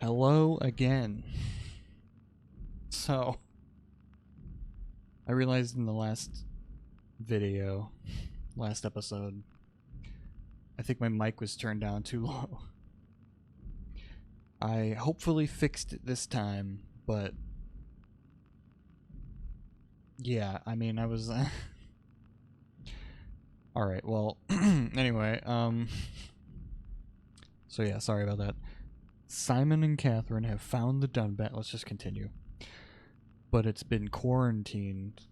Hello again. So, I realized in the last episode, I think my mic was turned down too low. I hopefully fixed it this time, but yeah, I mean, I was alright, well, anyway, so yeah, sorry about that. Simon and Catherine have found the Dunbat. Let's just continue. But it's been quarantined.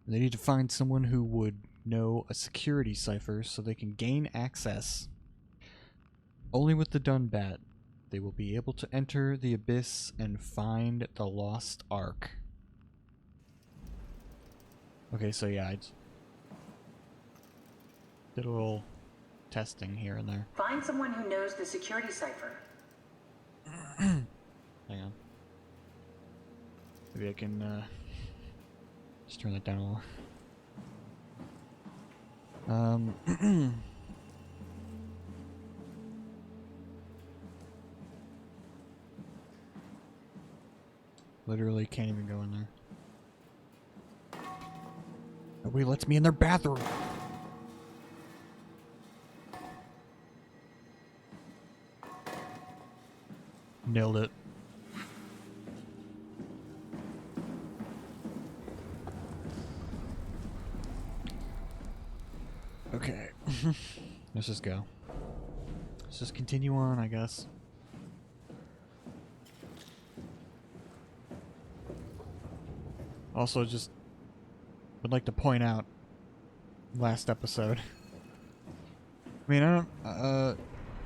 They need to find someone who would know a security cipher so they can gain access. Only with the Dunbat, they will be able to enter the abyss and find the lost Ark. Okay, so yeah, I did a little testing here and there. Find someone who knows the security cipher. Hang on. Maybe I can just turn that down a little. Literally can't even go in there. Nobody lets me in their bathroom. Nailed it. Okay. Let's just go. Let's just continue on, I guess. Also, just would like to point out last episode. I mean, I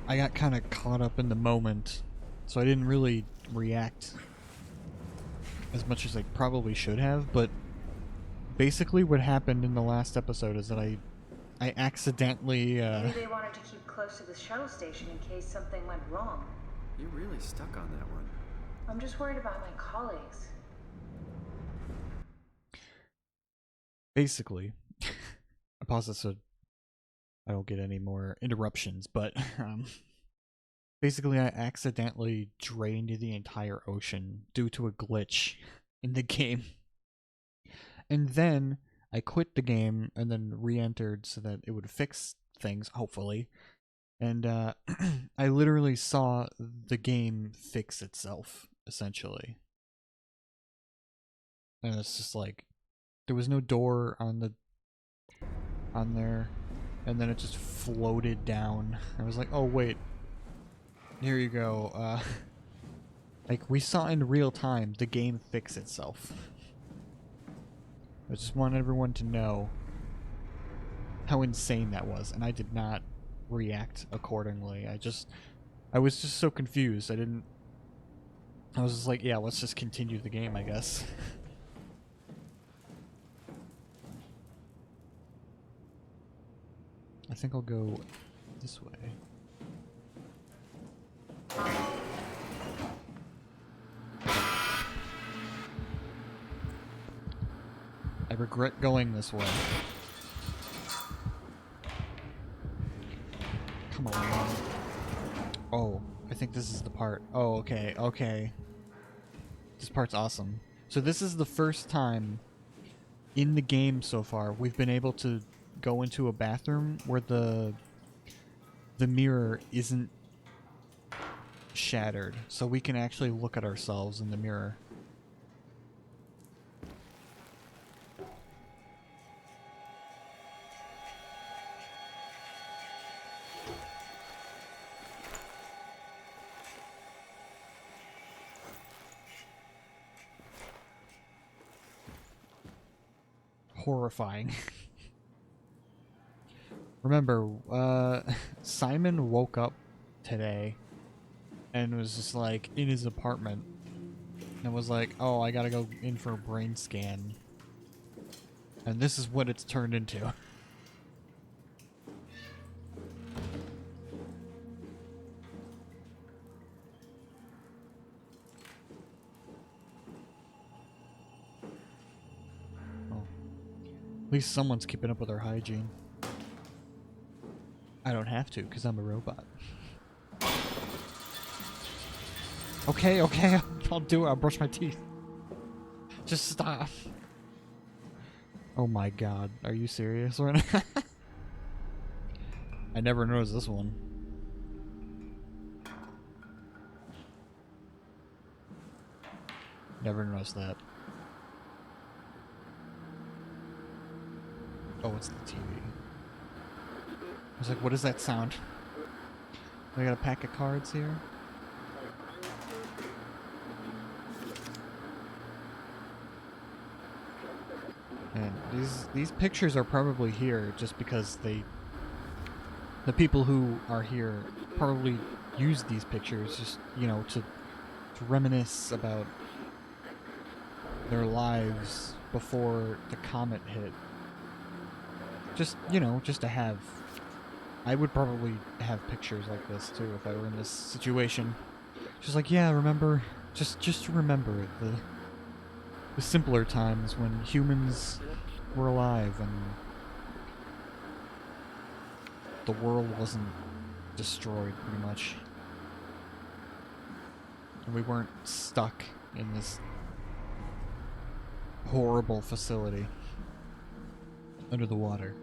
got kind of caught up in the moment, so I didn't really react as much as I probably should have, but basically what happened in the last episode is that I accidentally Maybe they wanted to keep close to the shuttle station in case something went wrong. You really stuck on that one. I'm just worried about my colleagues. basically, I pause this so I don't get any more interruptions, but basically I accidentally drained the entire ocean due to a glitch in the game. And then I quit the game and then re-entered so that it would fix things, hopefully. And I literally saw the game fix itself, essentially. And it's just like, there was no door on there, and then it just floated down. I was like, oh wait, here you go. Like, we saw in real time the game fix itself. I just want everyone to know how insane that was, and I did not react accordingly. I was just so confused. I was just like, yeah, let's just continue the game, I guess. I think I'll go this way. I regret going this way. Come on. Oh, I think this is the part. Oh, okay, okay. This part's awesome. So this is the first time in the game so far we've been able to go into a bathroom where the mirror isn't shattered, so we can actually look at ourselves in the mirror. Horrifying. Remember, Simon woke up today and was just like in his apartment and was like, oh, I gotta go in for a brain scan. And this is what it's turned into. At least someone's keeping up with our hygiene. I don't have to, because I'm a robot. Okay, okay, I'll do it. I'll brush my teeth. Just stop. Oh my god, are you serious right now? I never noticed this one. Never noticed that. Oh, it's the TV. I was like, what is that sound? I got a pack of cards here. And these pictures are probably here just because the people who are here probably use these pictures just, you know, to reminisce about their lives before the comet hit. Just, you know, just to have. I would probably have pictures like this too if I were in this situation. Just like, yeah, remember, just remember it, the simpler times when humans were alive and the world wasn't destroyed pretty much. And we weren't stuck in this horrible facility under the water.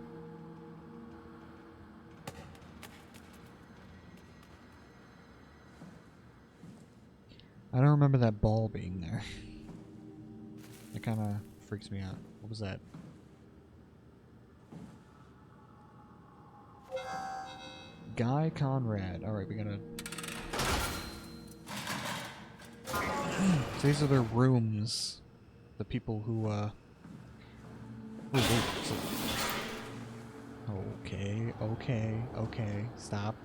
I don't remember that ball being there. It kind of freaks me out. What was that? Guy Conrad. Alright, we gotta... So these are their rooms. The people who, Okay, stop.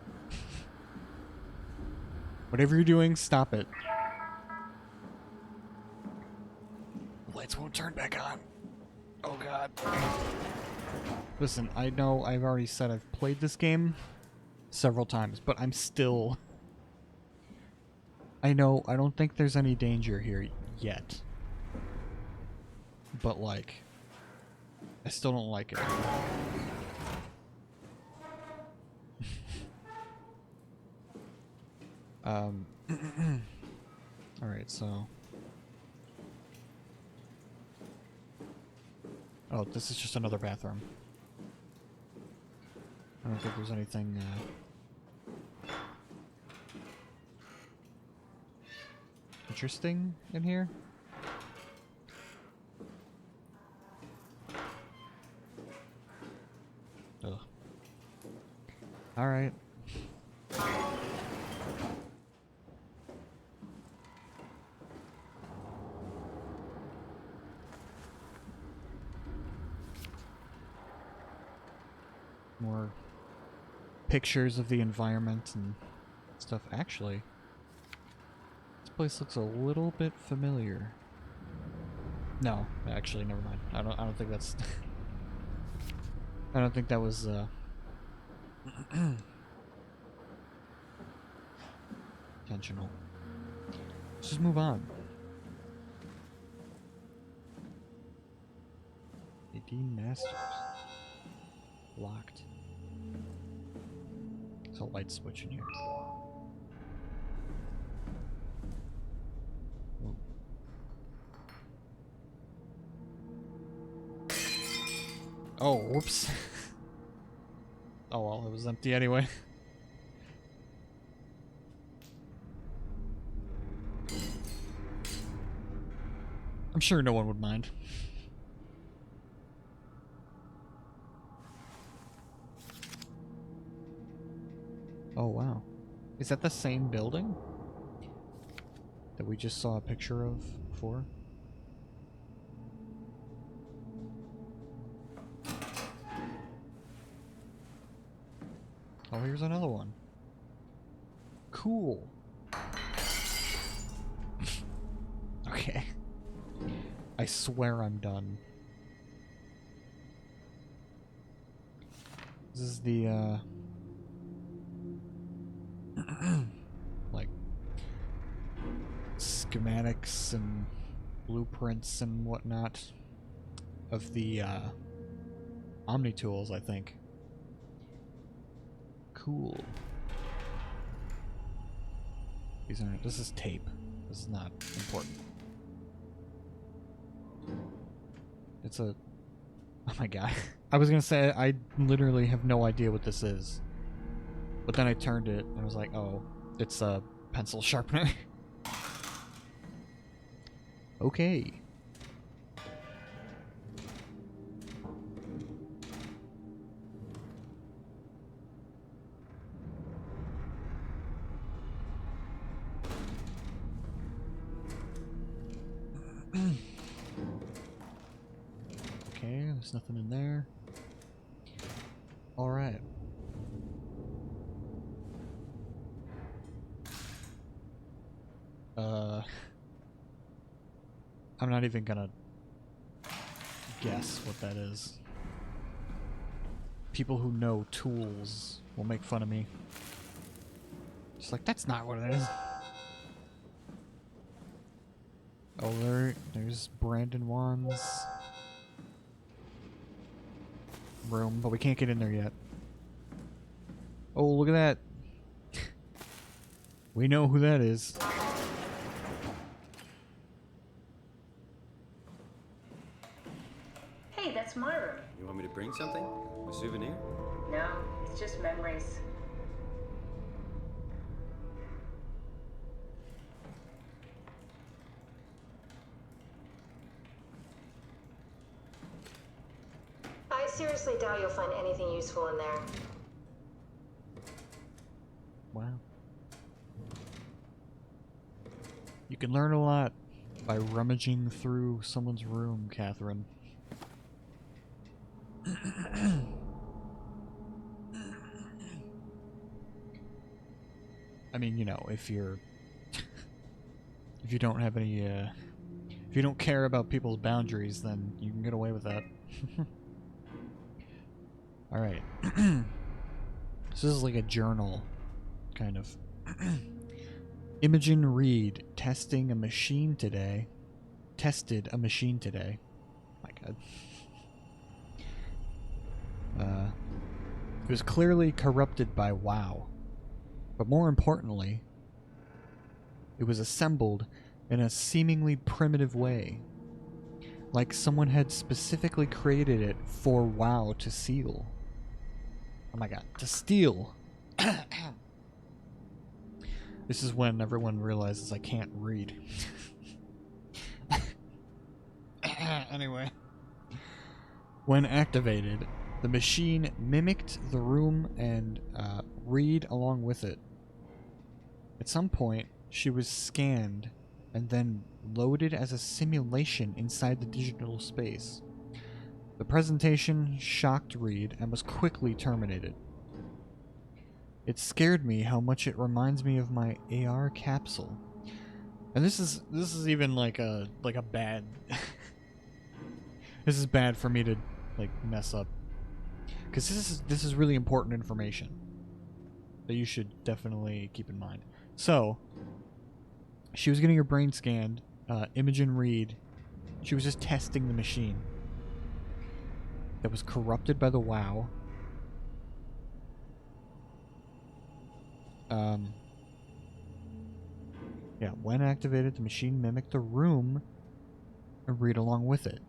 Whatever you're doing, stop it. Lights won't turn back on. Oh god. Listen, I know I've already said I've played this game several times, but I'm still... I know, I don't think there's any danger here yet. But, like, I still don't like it. Alright, so... Oh, this is just another bathroom. I don't think there's anything, interesting in here. Ugh. Alright. More pictures of the environment and stuff. Actually, this place looks a little bit familiar. No, actually, never mind. I don't think that's... I don't think that was, intentional. Let's just move on. 18 masters. Locked. There's a light switch in here. Whoa. Oh, whoops. Oh well, it was empty anyway. I'm sure no one would mind. Oh wow. Is that the same building that we just saw a picture of before? Oh, here's another one. Cool. Okay. I swear I'm done. This is the, like, schematics and blueprints and whatnot of the, Omni tools, I think. Cool. These aren't... This is tape. This is not important. It's a... Oh my god. I was gonna say, I literally have no idea what this is. But then I turned it, and I was like, oh, it's a pencil sharpener. Okay. Okay, there's nothing in there. Alright. I'm not even gonna guess what that is. People who know tools will make fun of me. Just like, that's not what it is. Oh, there's Brandon Wan's room, but we can't get in there yet. Oh, look at that. We know who that is. Hey, that's my room. You want me to bring something? A souvenir? No, it's just memories. I seriously doubt you'll find anything useful in there. Wow. You can learn a lot by rummaging through someone's room, Catherine. I mean, you know, if you're... if you don't have any, if you don't care about people's boundaries, then you can get away with that. Alright. This is like a journal, kind of. Imogen Reed testing a machine today. Tested a machine today. My god. It was clearly corrupted by WoW. But more importantly, it was assembled in a seemingly primitive way. Like someone had specifically created it for WoW to steal. Oh my god, to steal! This is when everyone realizes I can't read. Anyway. When activated, the machine mimicked the room and Reed along with it. At some point, she was scanned and then loaded as a simulation inside the digital space. The presentation shocked Reed and was quickly terminated. It scared me how much it reminds me of my AR capsule. And this is even like a bad this is bad for me to like mess up. Cuz this is really important information that you should definitely keep in mind. So, she was getting her brain scanned, Imogen Reed. She was just testing the machine that was corrupted by the WoW. Yeah, when activated, the machine mimicked the room and Reed along with it.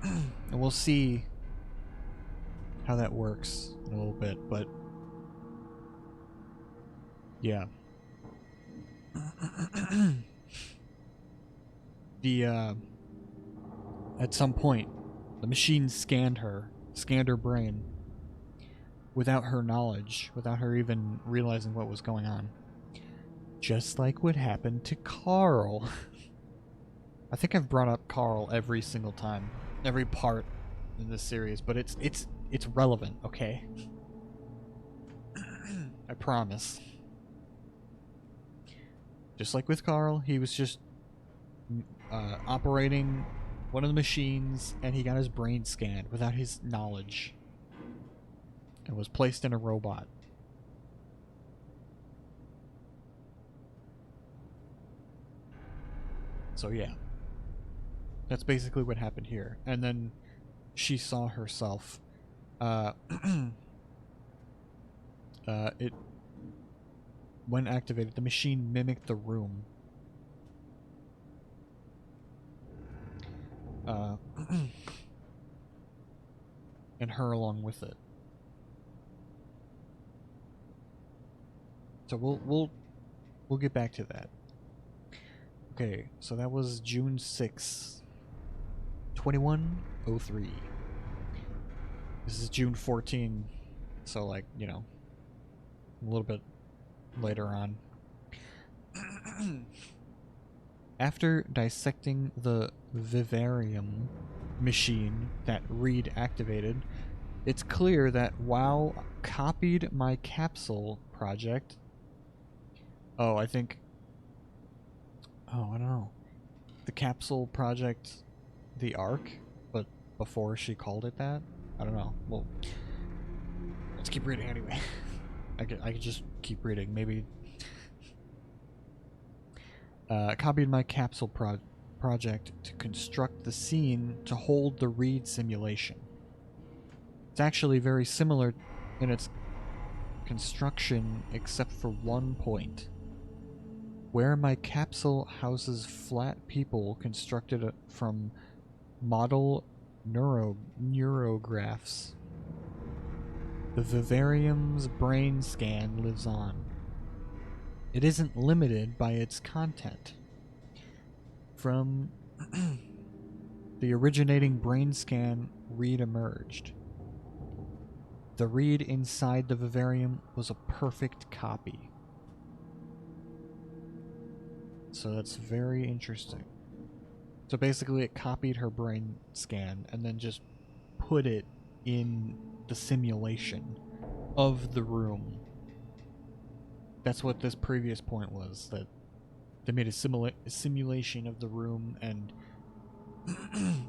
And we'll see how that works in a little bit, but yeah. At some point, the machine scanned her brain without her knowledge, without her even realizing what was going on. Just like what happened to Carl. I think I've brought up Carl every single time, every part in this series, but it's relevant, okay? I promise. Just like with Carl, he was just operating one of the machines, and he got his brain scanned without his knowledge, and was placed in a robot. So yeah, that's basically what happened here. And then she saw herself. when activated, the machine mimicked the room. And her along with it. So we'll get back to that. Okay, so that was June 6th, 2103. This is June 14, so like, you know, a little bit later on. After dissecting the vivarium machine that Reed activated, it's clear that WoW copied my capsule project. Oh, I think... Oh, I don't know. The capsule project, the Ark, but before she called it that? I don't know. Well, let's keep reading anyway. I could just keep reading. Maybe... copied my capsule project to construct the scene to hold the Reed simulation. It's actually very similar in its construction except for one point. Where my capsule houses flat people constructed from model neurographs, the vivarium's brain scan lives on. It isn't limited by its content. From the originating brain scan, Reed emerged. The Reed inside the vivarium was a perfect copy. So that's very interesting. So basically it copied her brain scan and then just put it in the simulation of the room. That's what this previous point was, that they made a simulation of the room and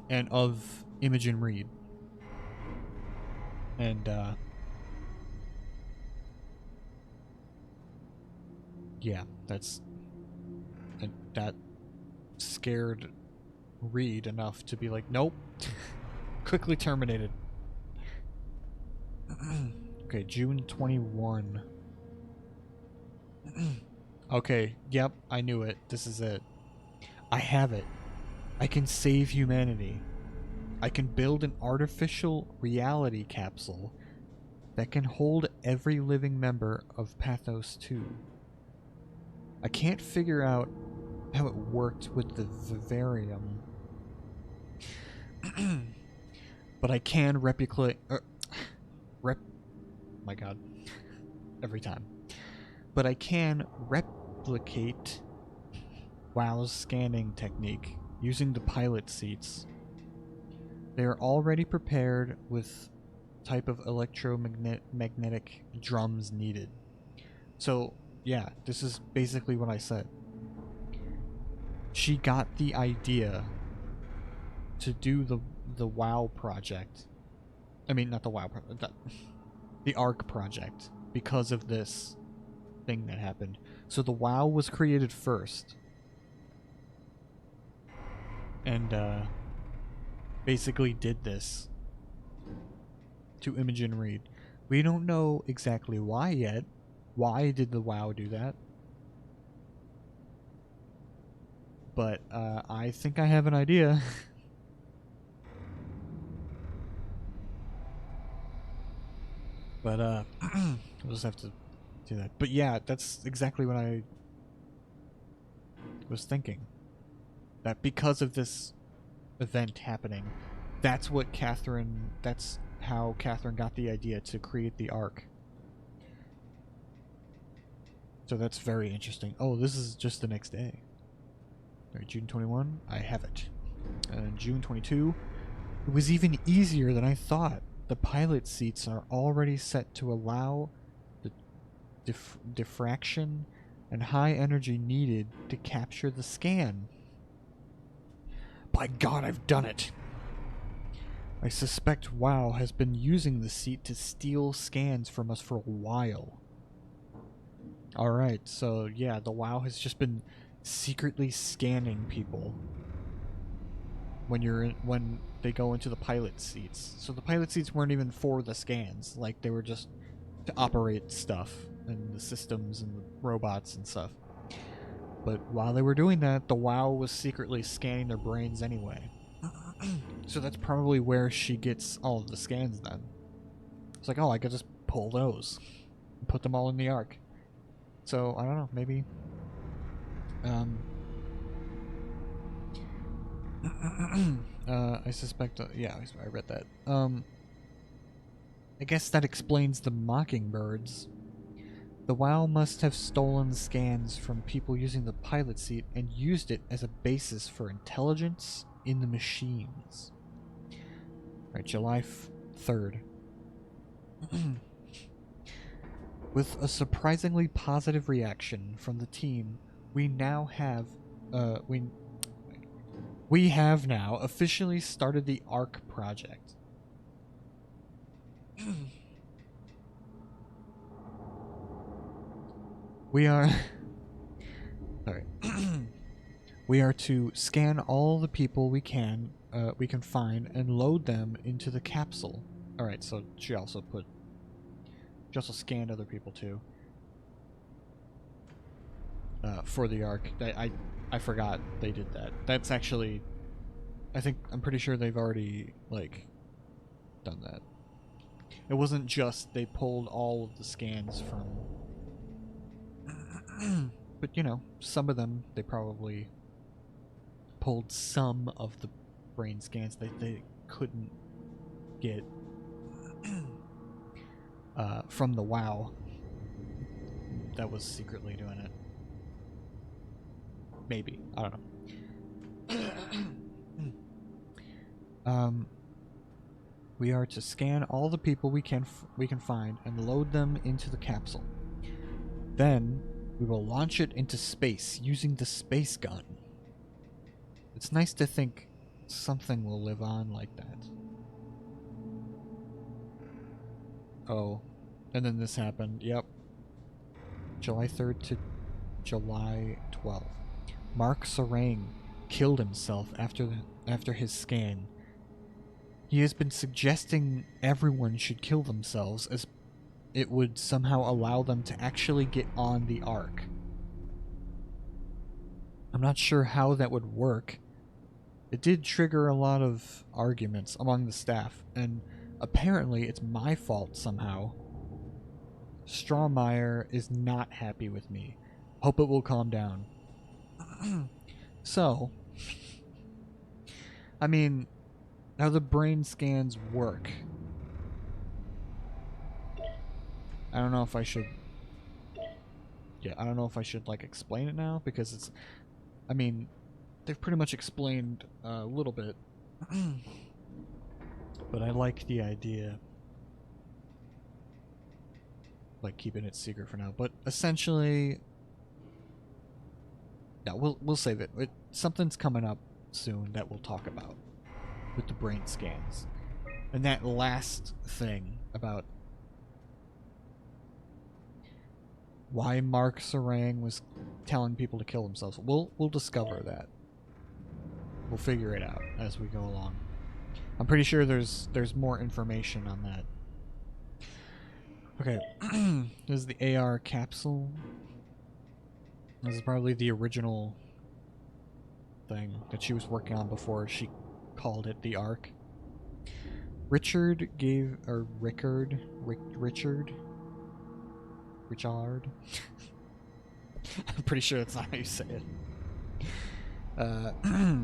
and of Imogen Reed. And yeah, that scared Reed enough to be like, nope. Quickly terminated. Okay, June 21. Okay, yep, I knew it. This is it. I have it. I can save humanity. I can build an artificial reality capsule that can hold every living member of Pathos 2. I can't figure out how it worked with the vivarium, but I can replicate... my god. Every time. But I can replicate WoW's scanning technique using the pilot seats. They are already prepared with type of electromagnetic drums needed. So, yeah, this is basically what I said. She got the idea to do the WoW project. I mean, not the WoW project, the Ark project, because of this thing that happened. So the WoW was created first. And, basically did this to Imogen Reed. We don't know exactly why yet. Why did the WoW do that? But, I think I have an idea. But, we'll just have to do that. But yeah, that's exactly what I was thinking. That because of this event happening, that's how Catherine got the idea to create the Ark. So that's very interesting. Oh, this is just the next day. Alright, June 21, I have it. And June 22, it was even easier than I thought. The pilot seats are already set to allow the diffraction and high energy needed to capture the scan. By God, I've done it! I suspect WoW has been using the seat to steal scans from us for a while. Alright, so yeah, the WoW has just been secretly scanning people when they go into the pilot seats. So the pilot seats weren't even for the scans, like they were just to operate stuff. and the systems and the robots and stuff. But while they were doing that, the WoW was secretly scanning their brains anyway. So that's probably where she gets all of the scans then. It's like, oh, I could just pull those and put them all in the Ark. So, I don't know, maybe... I suspect... yeah, I read that. I guess that explains the mockingbirds. The WoW must have stolen scans from people using the pilot seat and used it as a basis for intelligence in the machines. Alright, July 3rd. With a surprisingly positive reaction from the team, we now have we have now officially started the Ark project. We are sorry. We are to scan all the people we can find and load them into the capsule. All right, so she also scanned other people too. For the Ark. I forgot they did that. That's actually, I'm pretty sure they've already like done that. It wasn't just they pulled all of the scans from but you know, some of them they probably pulled some of the brain scans that they couldn't get from the WoW that was secretly doing it. Maybe, I don't know. We are to scan all the people we can find and load them into the capsule. Then we will launch it into space using the space gun. It's nice to think something will live on like that. Oh, and then this happened. Yep. July 3rd to July 12th. Mark Sarang killed himself after his scan. He has been suggesting everyone should kill themselves as it would somehow allow them to actually get on the Ark. I'm not sure how that would work. It did trigger a lot of arguments among the staff, and apparently it's my fault somehow. Strawmeyer is not happy with me. Hope it will calm down. So, I mean, how the brain scans work. I don't know if I should... Yeah, I don't know if I should, like, explain it now, because it's... I mean, they've pretty much explained a little bit. But I like the idea. Like, keeping it secret for now. But essentially... Yeah, we'll save it. Something's coming up soon that we'll talk about with the brain scans. And that last thing about why Mark Sarang was telling people to kill themselves. We'll discover that. We'll figure it out as we go along. I'm pretty sure there's more information on that. Okay, this is the AR capsule. This is probably the original thing that she was working on before she called it the Ark. Richard. I'm pretty sure that's not how you say it.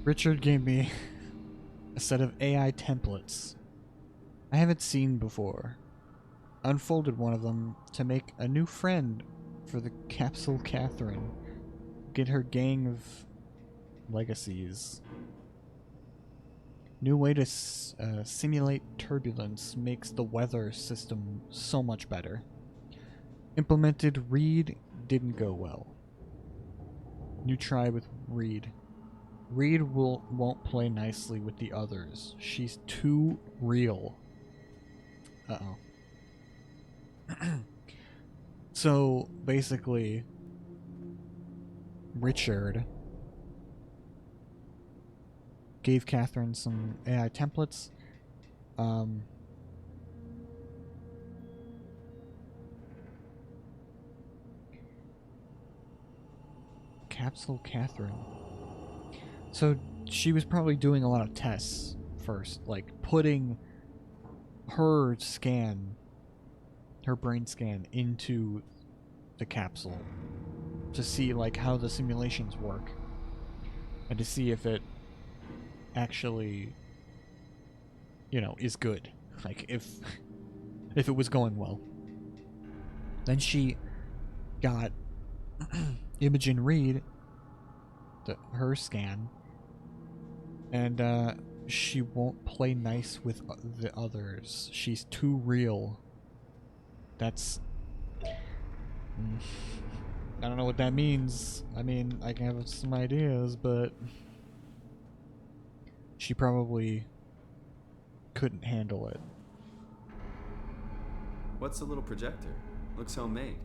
Richard gave me a set of AI templates I haven't seen before. Unfolded one of them to make a new friend for the capsule Catherine. Get her gang of legacies. New way to simulate turbulence makes the weather system so much better. Implemented Reed didn't go well. New try with Reed. Reed won't play nicely with the others. She's too real. Uh-oh. So, basically, Richard gave Catherine some AI templates. Capsule Catherine. So she was probably doing a lot of tests first, like putting her scan, her brain scan, into the capsule to see like how the simulations work and to see if it actually, you know, is good. Like if it was going well. Then she got Imogen Reed, her scan, and she won't play nice with the others. She's too real. That's... I don't know what that means. I mean, I can have some ideas, but she probably couldn't handle it. What's the little projector? Looks homemade.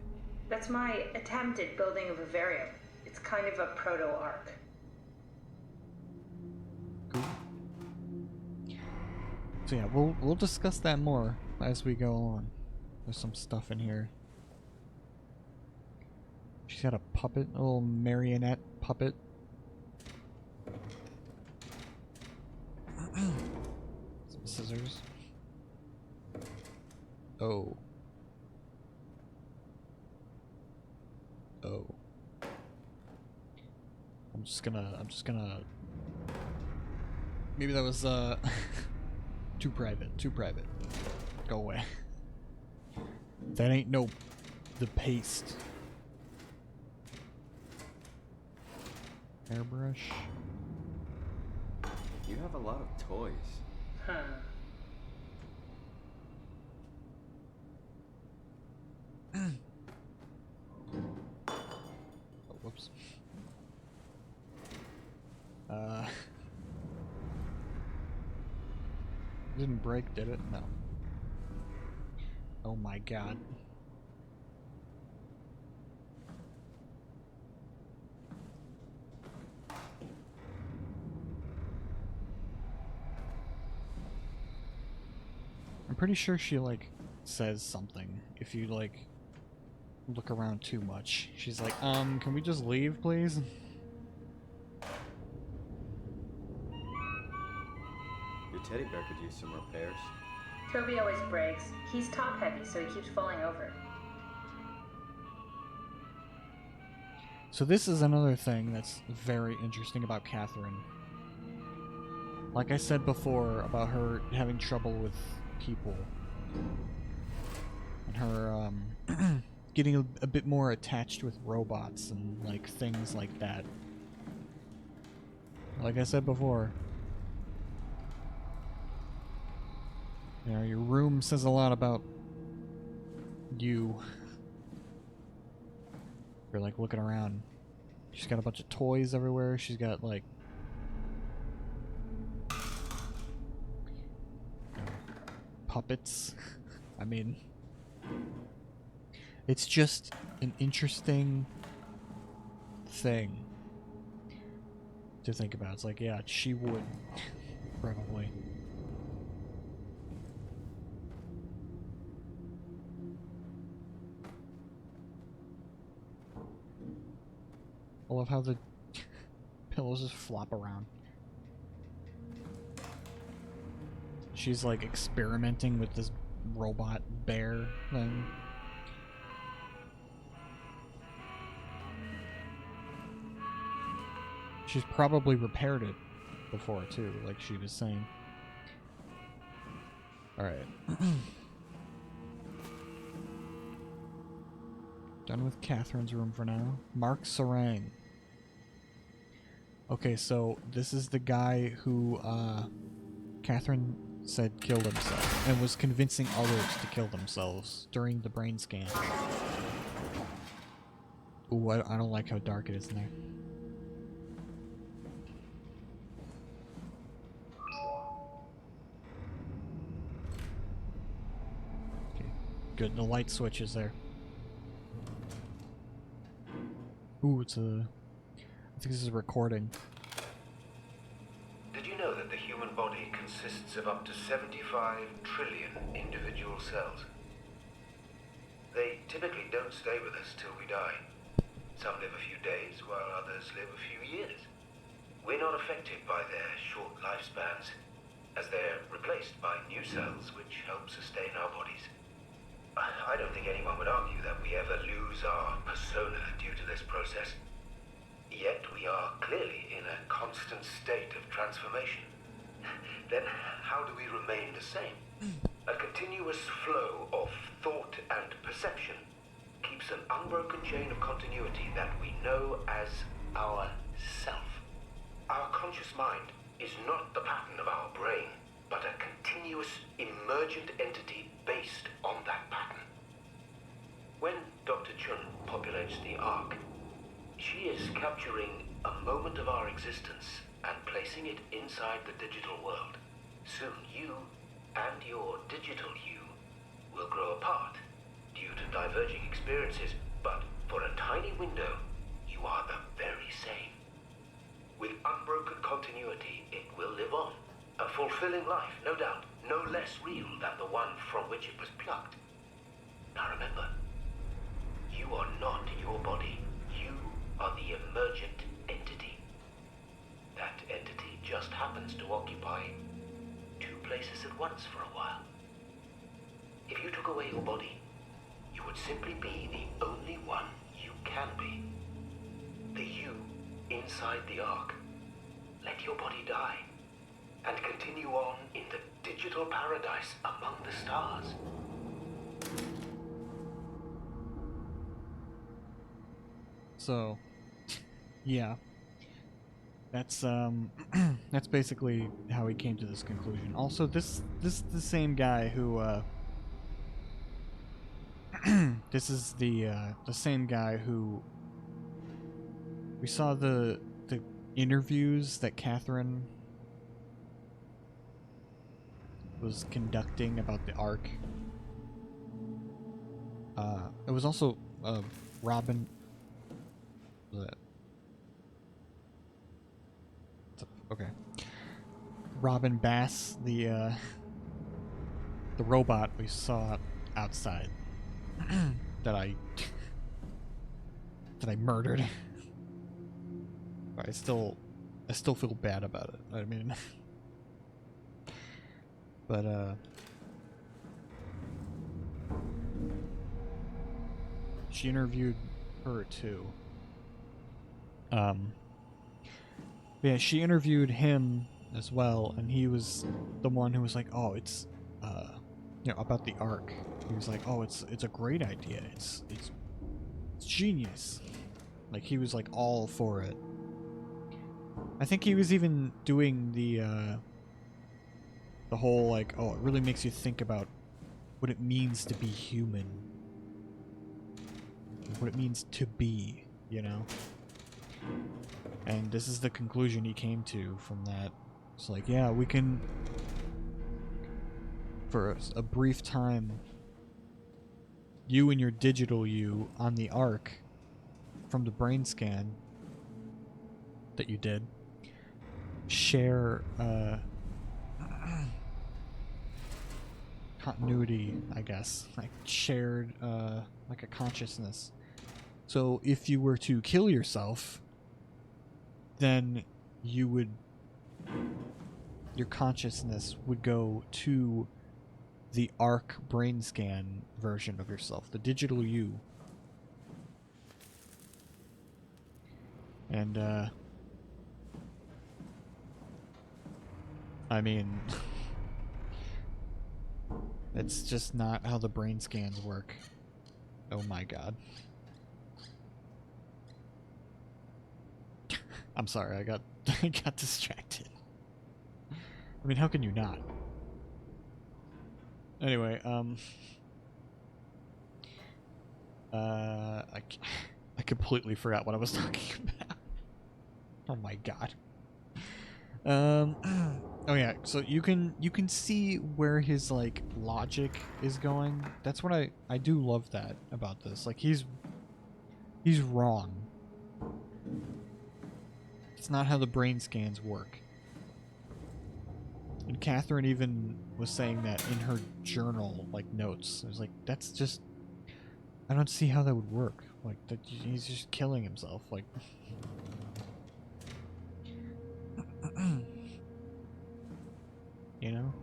That's my attempt at building a vivarium. It's kind of a proto-arc. Cool. So yeah, we'll discuss that more as we go on. There's some stuff in here. She's got a puppet, a little marionette puppet. Some scissors. Oh. Oh. I'm just gonna maybe that was too private. Go away. That ain't no the paste. Airbrush. You have a lot of toys. Huh. Oh, whoops. Didn't break, did it? No. Oh my god. I'm pretty sure she, like, says something if you, like, look around too much. She's like, can we just leave, please? Your teddy bear could use some repairs. Toby always breaks. He's top heavy, so he keeps falling over. So this is another thing that's very interesting about Catherine. Like I said before about her having trouble with people. And her, getting a bit more attached with robots and, like, things like that. Like I said before. You know, your room says a lot about you. You're, like, looking around. She's got a bunch of toys everywhere. She's got, like... puppets. I mean... It's just an interesting thing to think about. It's like, yeah, she would. Probably. I love how the pillows just flop around. She's like experimenting with this robot bear thing. She's probably repaired it before too, like she was saying. Alright. Done with Catherine's room for now. Mark Sarang. Okay, so this is the guy who Catherine said killed himself and was convincing others to kill themselves during the brain scan. Ooh, I don't like how dark it is in there. Okay, good. The light switch is there. Ooh, it's a... I think this is a recording. Did you know that the human body consists of up to 75 trillion individual cells? They typically don't stay with us till we die. Some live a few days, while others live a few years. We're not affected by their short lifespans, as they're replaced by new cells which help sustain our bodies. I don't think anyone would argue that we ever lose our persona due to this process. Yet we are clearly in a constant state of transformation. Then how do we remain the same? A continuous flow of thought and perception keeps an unbroken chain of continuity that we know as our self. Our conscious mind is not the pattern of our brain, but a continuous emergent entity based on that pattern. When Dr. Chun populates the Ark, she is capturing a moment of our existence and placing it inside the digital world. Soon you and your digital you will grow apart due to diverging experiences, but for a tiny window, you are the very same. With unbroken continuity, it will live on. A fulfilling life, no doubt, no less real than the one from which it was plucked. Now remember, you are not your body. You are the emergent entity. That entity just happens to occupy two places at once for a while. If you took away your body, you would simply be the only one you can be. The you inside the Ark. Let your body die and continue on in the digital paradise among the stars. So, yeah. That's that's basically how he came to this conclusion. Also, this is the same guy who this is the same guy who we saw the interviews that Catherine was conducting about the Ark. It was also Robin. Was it? Okay. Robin Bass, the robot we saw outside that I murdered. I still feel bad about it. I mean, but she interviewed her too. Yeah, she interviewed him as well, and he was the one who was like, "Oh, it's about the Ark." He was like, "Oh, it's a great idea. It's genius." Like, he was like all for it. I think he was even doing the whole like, "Oh, it really makes you think about what it means to be human. What it means to be, you know?" And this is the conclusion he came to from that. It's like, yeah, we can, for a brief time, you and your digital you on the Ark from the brain scan that you did share continuity, I guess, like shared like a consciousness. So if you were to kill yourself, then your consciousness would go to the Ark brain scan version of yourself, the digital you. And I mean, it's just not how the brain scans work. Oh my god. I'm sorry, I got distracted. I mean, how can you not? Anyway, I completely forgot what I was talking about. Oh my god. Oh yeah, so you can see where his like logic is going. That's what I do love that about this. Like, he's wrong. It's not how the brain scans work. And Catherine even was saying that in her journal, like, notes. I was like, that's just... I don't see how that would work. Like, he's just killing himself. Like, you know?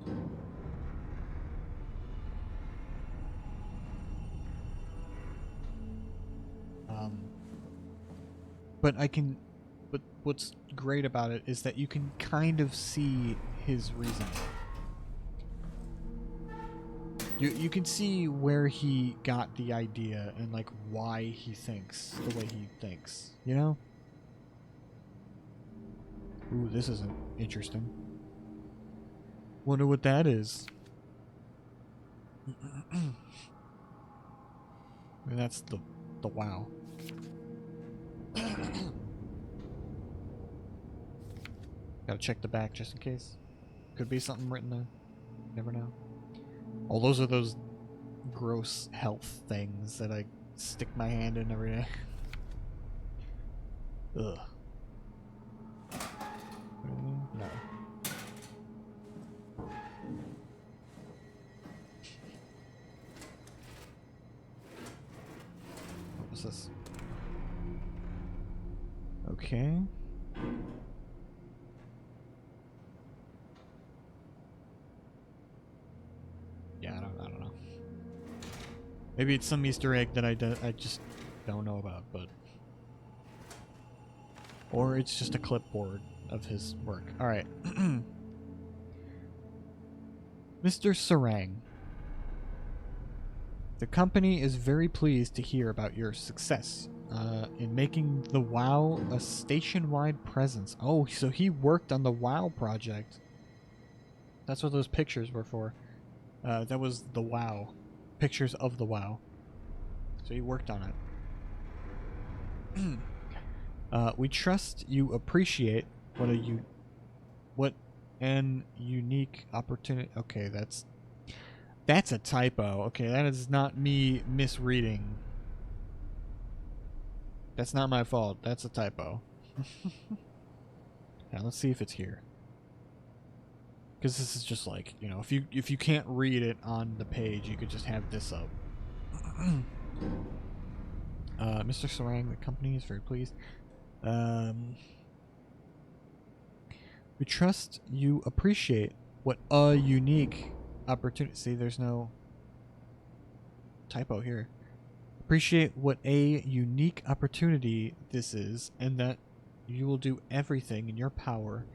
But but what's great about it is that you can kind of see his reasoning. You can see where he got the idea and like why he thinks the way he thinks, you know? Ooh, this isn't interesting. Wonder what that is. And that's the WoW. Gotta check the back just in case. Could be something written there. Never know. Oh, those are those gross health things that I stick my hand in every day. Ugh. No. What was this? Okay. Yeah, I don't know. Maybe it's some Easter egg that I just don't know about, but... Or it's just a clipboard of his work. Alright. Mr. Sarang. The company is very pleased to hear about your success in making the WoW a station-wide presence. Oh, so he worked on the WoW project. That's what those pictures were for. That was the WoW. Pictures of the WoW. So he worked on it. We trust you appreciate what an unique opportunity. Okay, that's a typo. Okay, that is not me misreading. That's not my fault. That's a typo. Now let's see if it's here. Because this is just like, you know, if you can't read it on the page, you could just have this up. Mr. Sarang, the company is very pleased. We trust you appreciate what a unique opportunity. See, there's no typo here. Appreciate what a unique opportunity this is, and that you will do everything in your power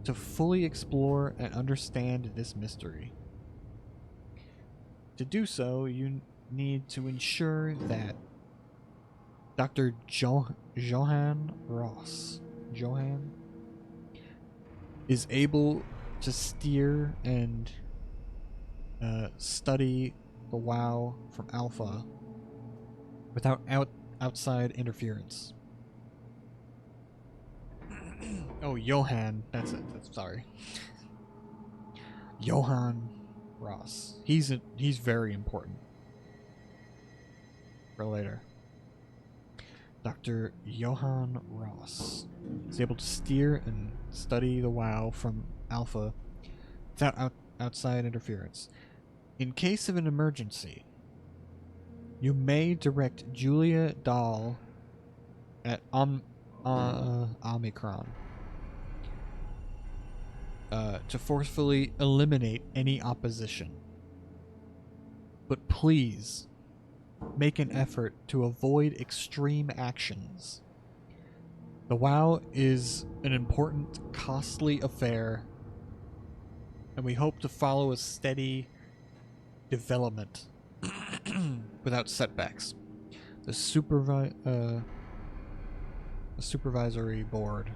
to fully explore and understand this mystery. To do so, you need to ensure that Dr. Johan Ross is able to steer and study the WoW from Alpha without outside interference. Oh, Johan. That's it. Sorry. Johan Ross. He's very important. For later. Dr. Johan Ross is able to steer and study the WoW from Alpha without outside interference. In case of an emergency, you may direct Julia Dahl at Omicron to forcefully eliminate any opposition. But please make an effort to avoid extreme actions. The WoW is an important, costly affair, and we hope to follow a steady development without setbacks. The supervisory board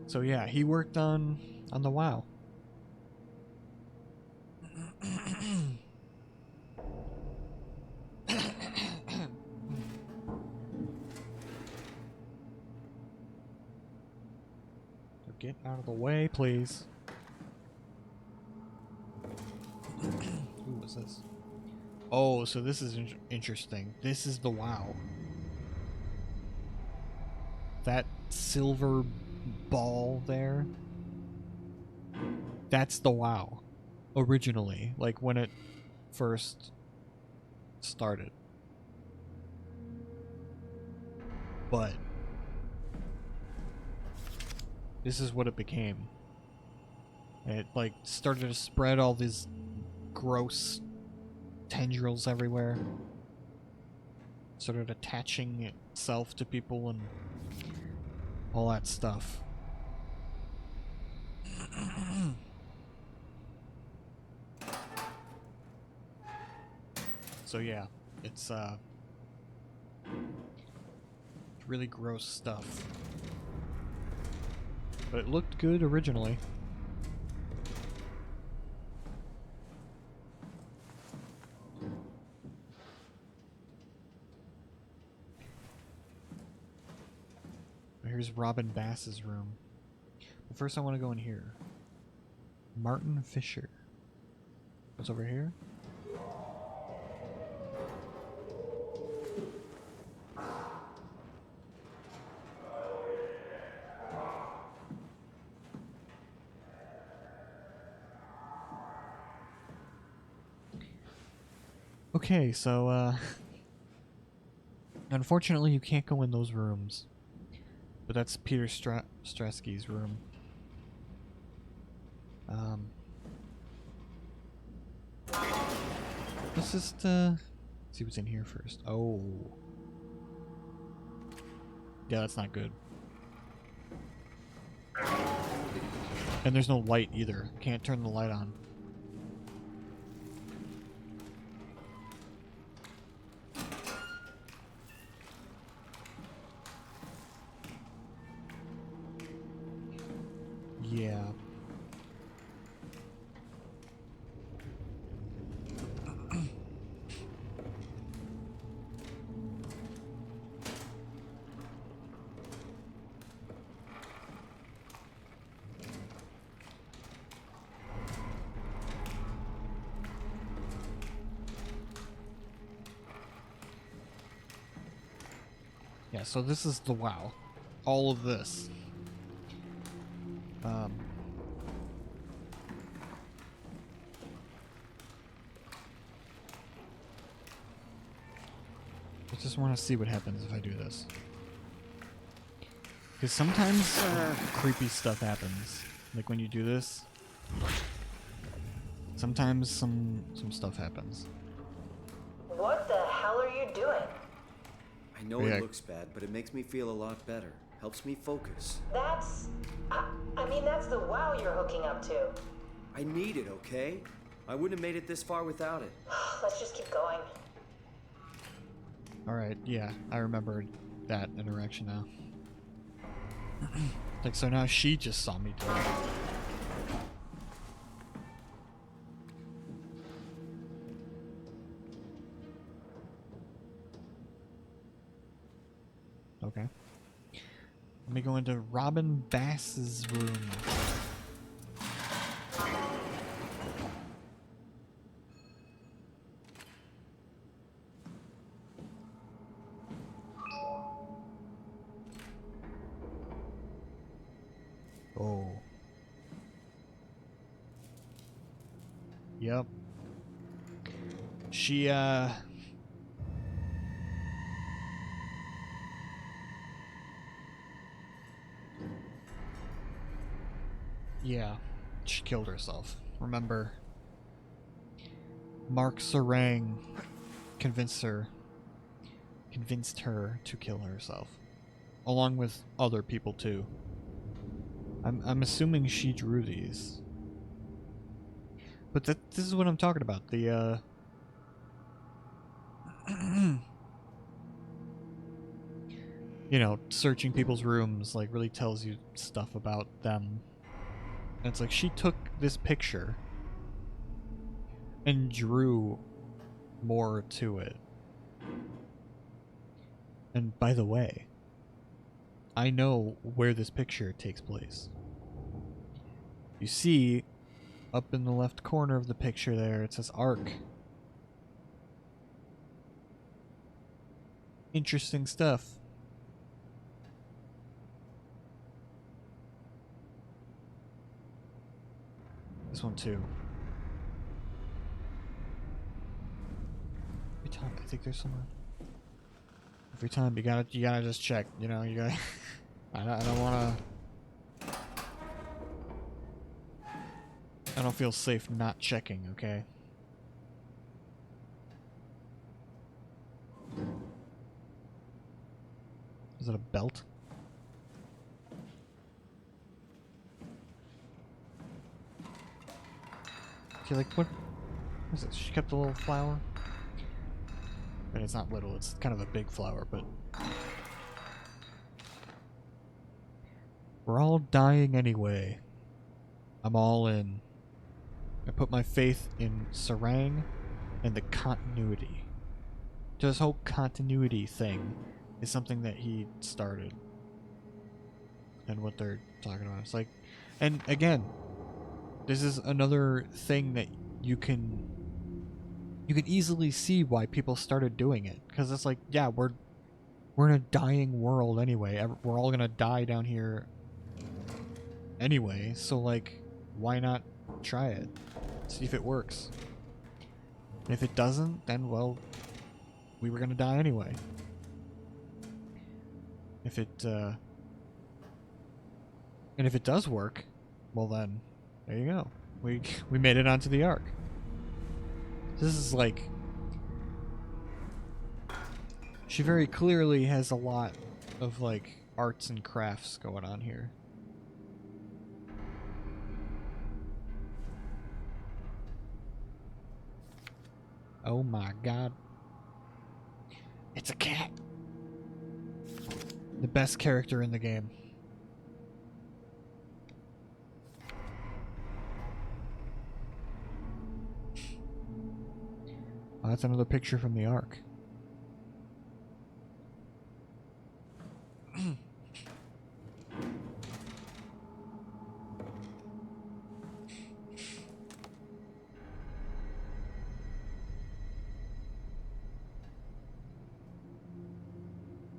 so yeah, he worked on the WoW. Get out of the way, please. Ooh, what's this? Oh, so this is interesting. This is the WoW. That silver ball there. That's the WoW. Originally. Like when it first started. But this is what it became. It like started to spread all these gross tendrils everywhere. Started attaching itself to people and all that stuff. So yeah, it's really gross stuff. But it looked good originally. Here's Robin Bass's room. But first I want to go in here. Martin Fisher. What's over here? Okay, so, unfortunately you can't go in those rooms. But that's Peter Strasky's room. Let's just, see what's in here first. Oh. Yeah, that's not good. And there's no light either. Can't turn the light on. Yeah. Yeah, so this is the WoW. All of this. I just want to see what happens if I do this. Because sometimes creepy stuff happens. Like when you do this. Sometimes some stuff happens. What the hell are you doing? I know Yeah. it looks bad, but it makes me feel a lot better. Helps me focus. That's... I mean, that's the WoW you're hooking up to. I need it, okay? I wouldn't have made it this far without it. Let's just keep going. Alright, yeah, I remember that interaction now. Like, so now she just saw me do it. Okay. Let me go into Robin Bass's room. Oh. Yep. She, yeah, she killed herself. Remember, Mark Serang convinced her to kill herself, along with other people too. I'm assuming she drew these, but this is what I'm talking about. The you know, searching people's rooms like really tells you stuff about them. And it's like she took this picture and drew more to it. And by the way, I know where this picture takes place. You see, up in the left corner of the picture there, it says Ark. Interesting stuff. This one too. time. I think there's somewhere. Every time you gotta just check. You know, you gotta. I don't wanna. I don't feel safe not checking. Okay. Is it a belt? Okay, like what is it? She kept a little flower? And it's not little, it's kind of a big flower, but we're all dying anyway. I'm all in. I put my faith in Sarang and the continuity. This whole continuity thing is something that he started. And what they're talking about. It's like, and again, this is another thing that you can easily see why people started doing it. Because it's like, yeah, we're in a dying world anyway. We're all gonna die down here anyway. So like, why not try it? See if it works. And if it doesn't, then well, we were gonna die anyway. If it and if it does work, well then, there you go. We made it onto the Ark. This is like, she very clearly has a lot of like arts and crafts going on here. Oh my god. It's a cat. The best character in the game. Oh, that's another picture from the Ark.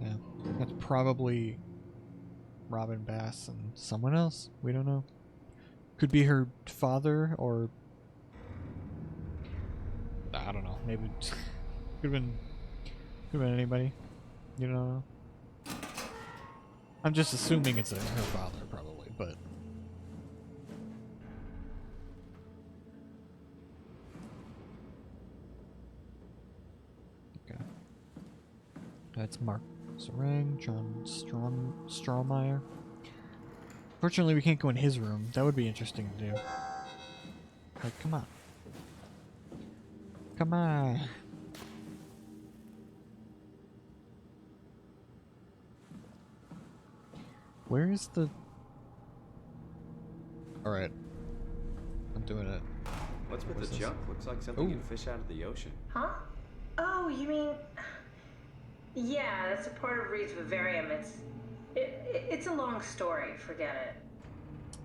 Yeah, that's probably Robin Bass and someone else. We don't know. Could be her father, or I don't know. Maybe could have been anybody. You don't know. I'm just assuming it's her father, probably, but. Okay. That's Mark Sarang, John Strawmeyer. Fortunately, we can't go in his room. That would be interesting to do. Like, come on. Come on. Where is the... Alright. I'm doing it. What's with the junk? Looks like something you'd fish out of the ocean. Huh? Oh, you mean... Yeah, that's a part of Reed's vivarium. It's a long story. Forget it.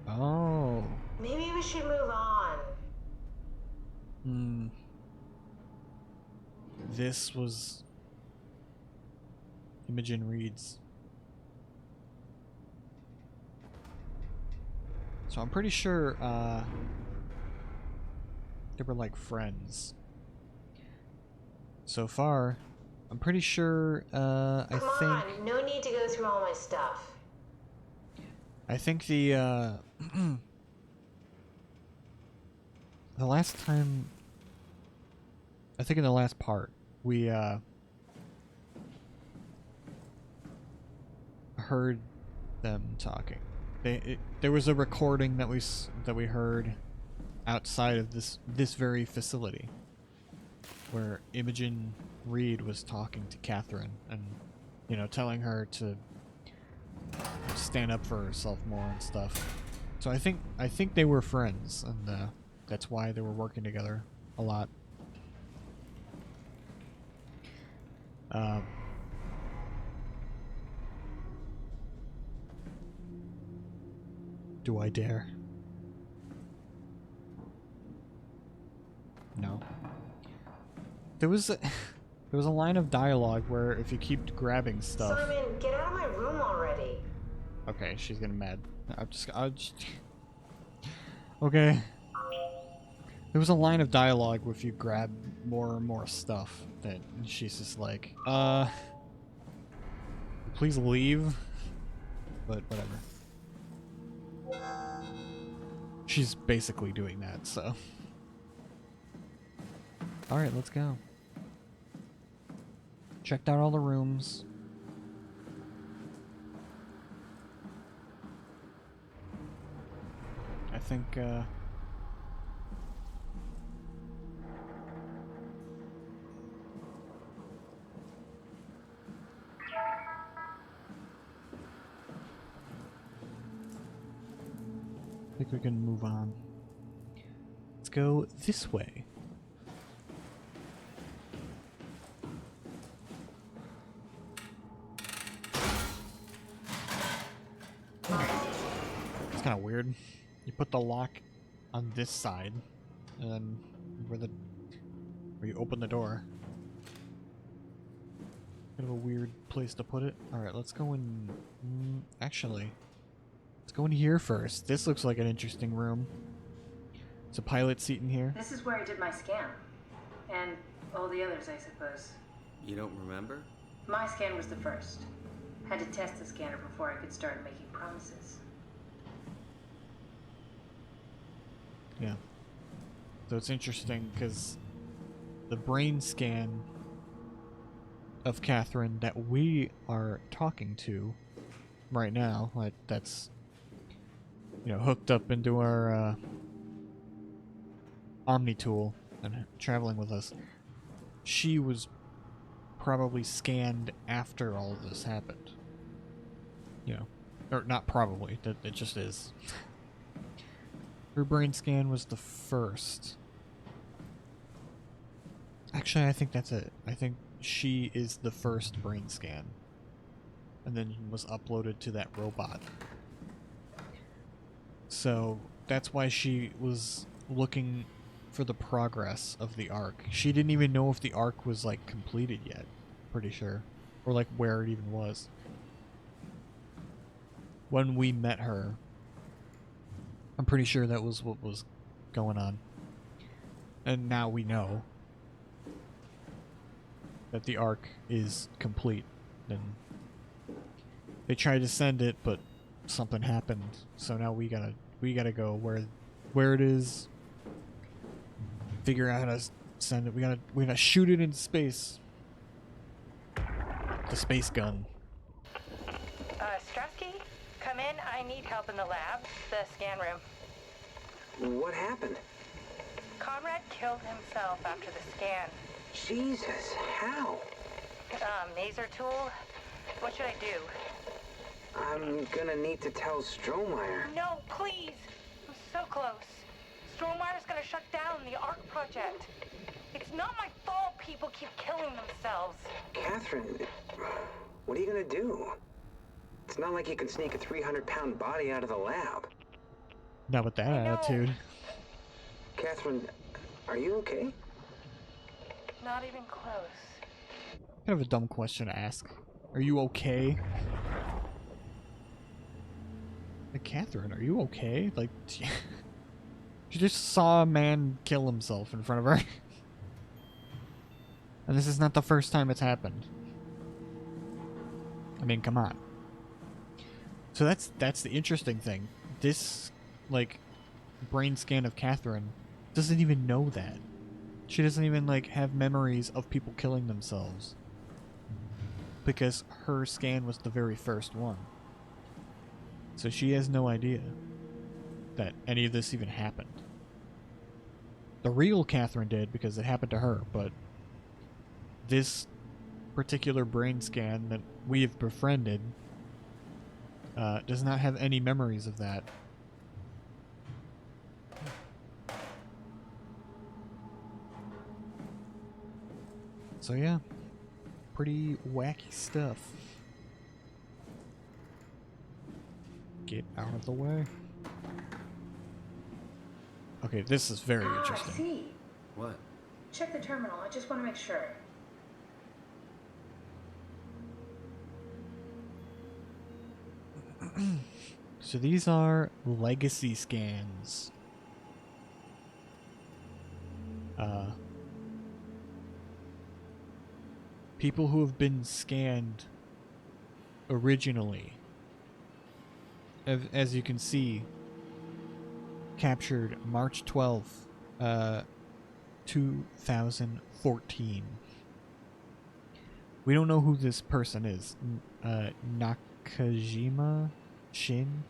Oh. Maybe we should move on. Hmm. This was Imogen Reed's. So I'm pretty sure they were like friends. So far, I'm pretty sure Come on, no need to go through all my stuff. I think the the last time, I think in the last part, we heard them talking. There was a recording that we heard outside of this very facility, where Imogen Reed was talking to Catherine and, you know, telling her to stand up for herself more and stuff. So I think they were friends, and that's why they were working together a lot. Do I dare? No. There was a line of dialogue where if you keep grabbing stuff. Simon, get out of my room already. Okay, she's getting mad. I'll just okay. There was a line of dialogue where if you grab more and more stuff that she's just like, please leave. But whatever. She's basically doing that, so. Alright, let's go. Checked out all the rooms. I think, we can move on. Let's go this way. It's kind of weird. You put the lock on this side, and then where you open the door. Kind of a weird place to put it. All right, let's go in. Actually. Let's go in here first. This looks like an interesting room. It's a pilot seat in here. This is where I did my scan. And all the others, I suppose. You don't remember? My scan was the first. Had to test the scanner before I could start making promises. Yeah. So it's interesting because the brain scan of Catherine that we are talking to right now, like that's, you know, hooked up into our Omni tool and traveling with us, she was probably scanned after all of this happened. You know, or not probably, that it just is. Her brain scan was the first. Actually, I think that's it. I think she is the first brain scan. And then was uploaded to that robot. So that's why she was looking for the progress of the arc. She didn't even know if the arc was like completed yet, pretty sure. Or like where it even was. When we met her, I'm pretty sure that was what was going on. And now we know that the arc is complete. And they tried to send it, but something happened. So now we gotta go where it is. Figure out how to send it. We gotta shoot it into space. The space gun. Strasky, come in. I need help in the lab, the scan room. What happened? Conrad killed himself after the scan. Jesus, how? Maser tool. What should I do? I'm gonna need to tell Strohmeyer. No, please. I'm so close. Strohmeyer's gonna shut down the ARC project. It's not my fault people keep killing themselves. Catherine, what are you gonna do? It's not like you can sneak a 300-pound body out of the lab. Not with that attitude. Catherine, are you okay? Not even close. Kind of a dumb question to ask. Are you okay? Like, Catherine, are you okay? Like, she just saw a man kill himself in front of her. And this is not the first time it's happened. I mean, come on. So that's the interesting thing. This, like, brain scan of Catherine doesn't even know that. She doesn't even, like, have memories of people killing themselves. Because her scan was the very first one. So she has no idea that any of this even happened. The real Catherine did because it happened to her, but this particular brain scan that we have befriended does not have any memories of that. So yeah, pretty wacky stuff. Get out of the way. Okay, this is very I interesting. see. What? Check the terminal. I just want to make sure. So these are legacy scans. people who have been scanned originally, as you can see, captured March 12th, 2014. We don't know who this person is. Nakajima Shin?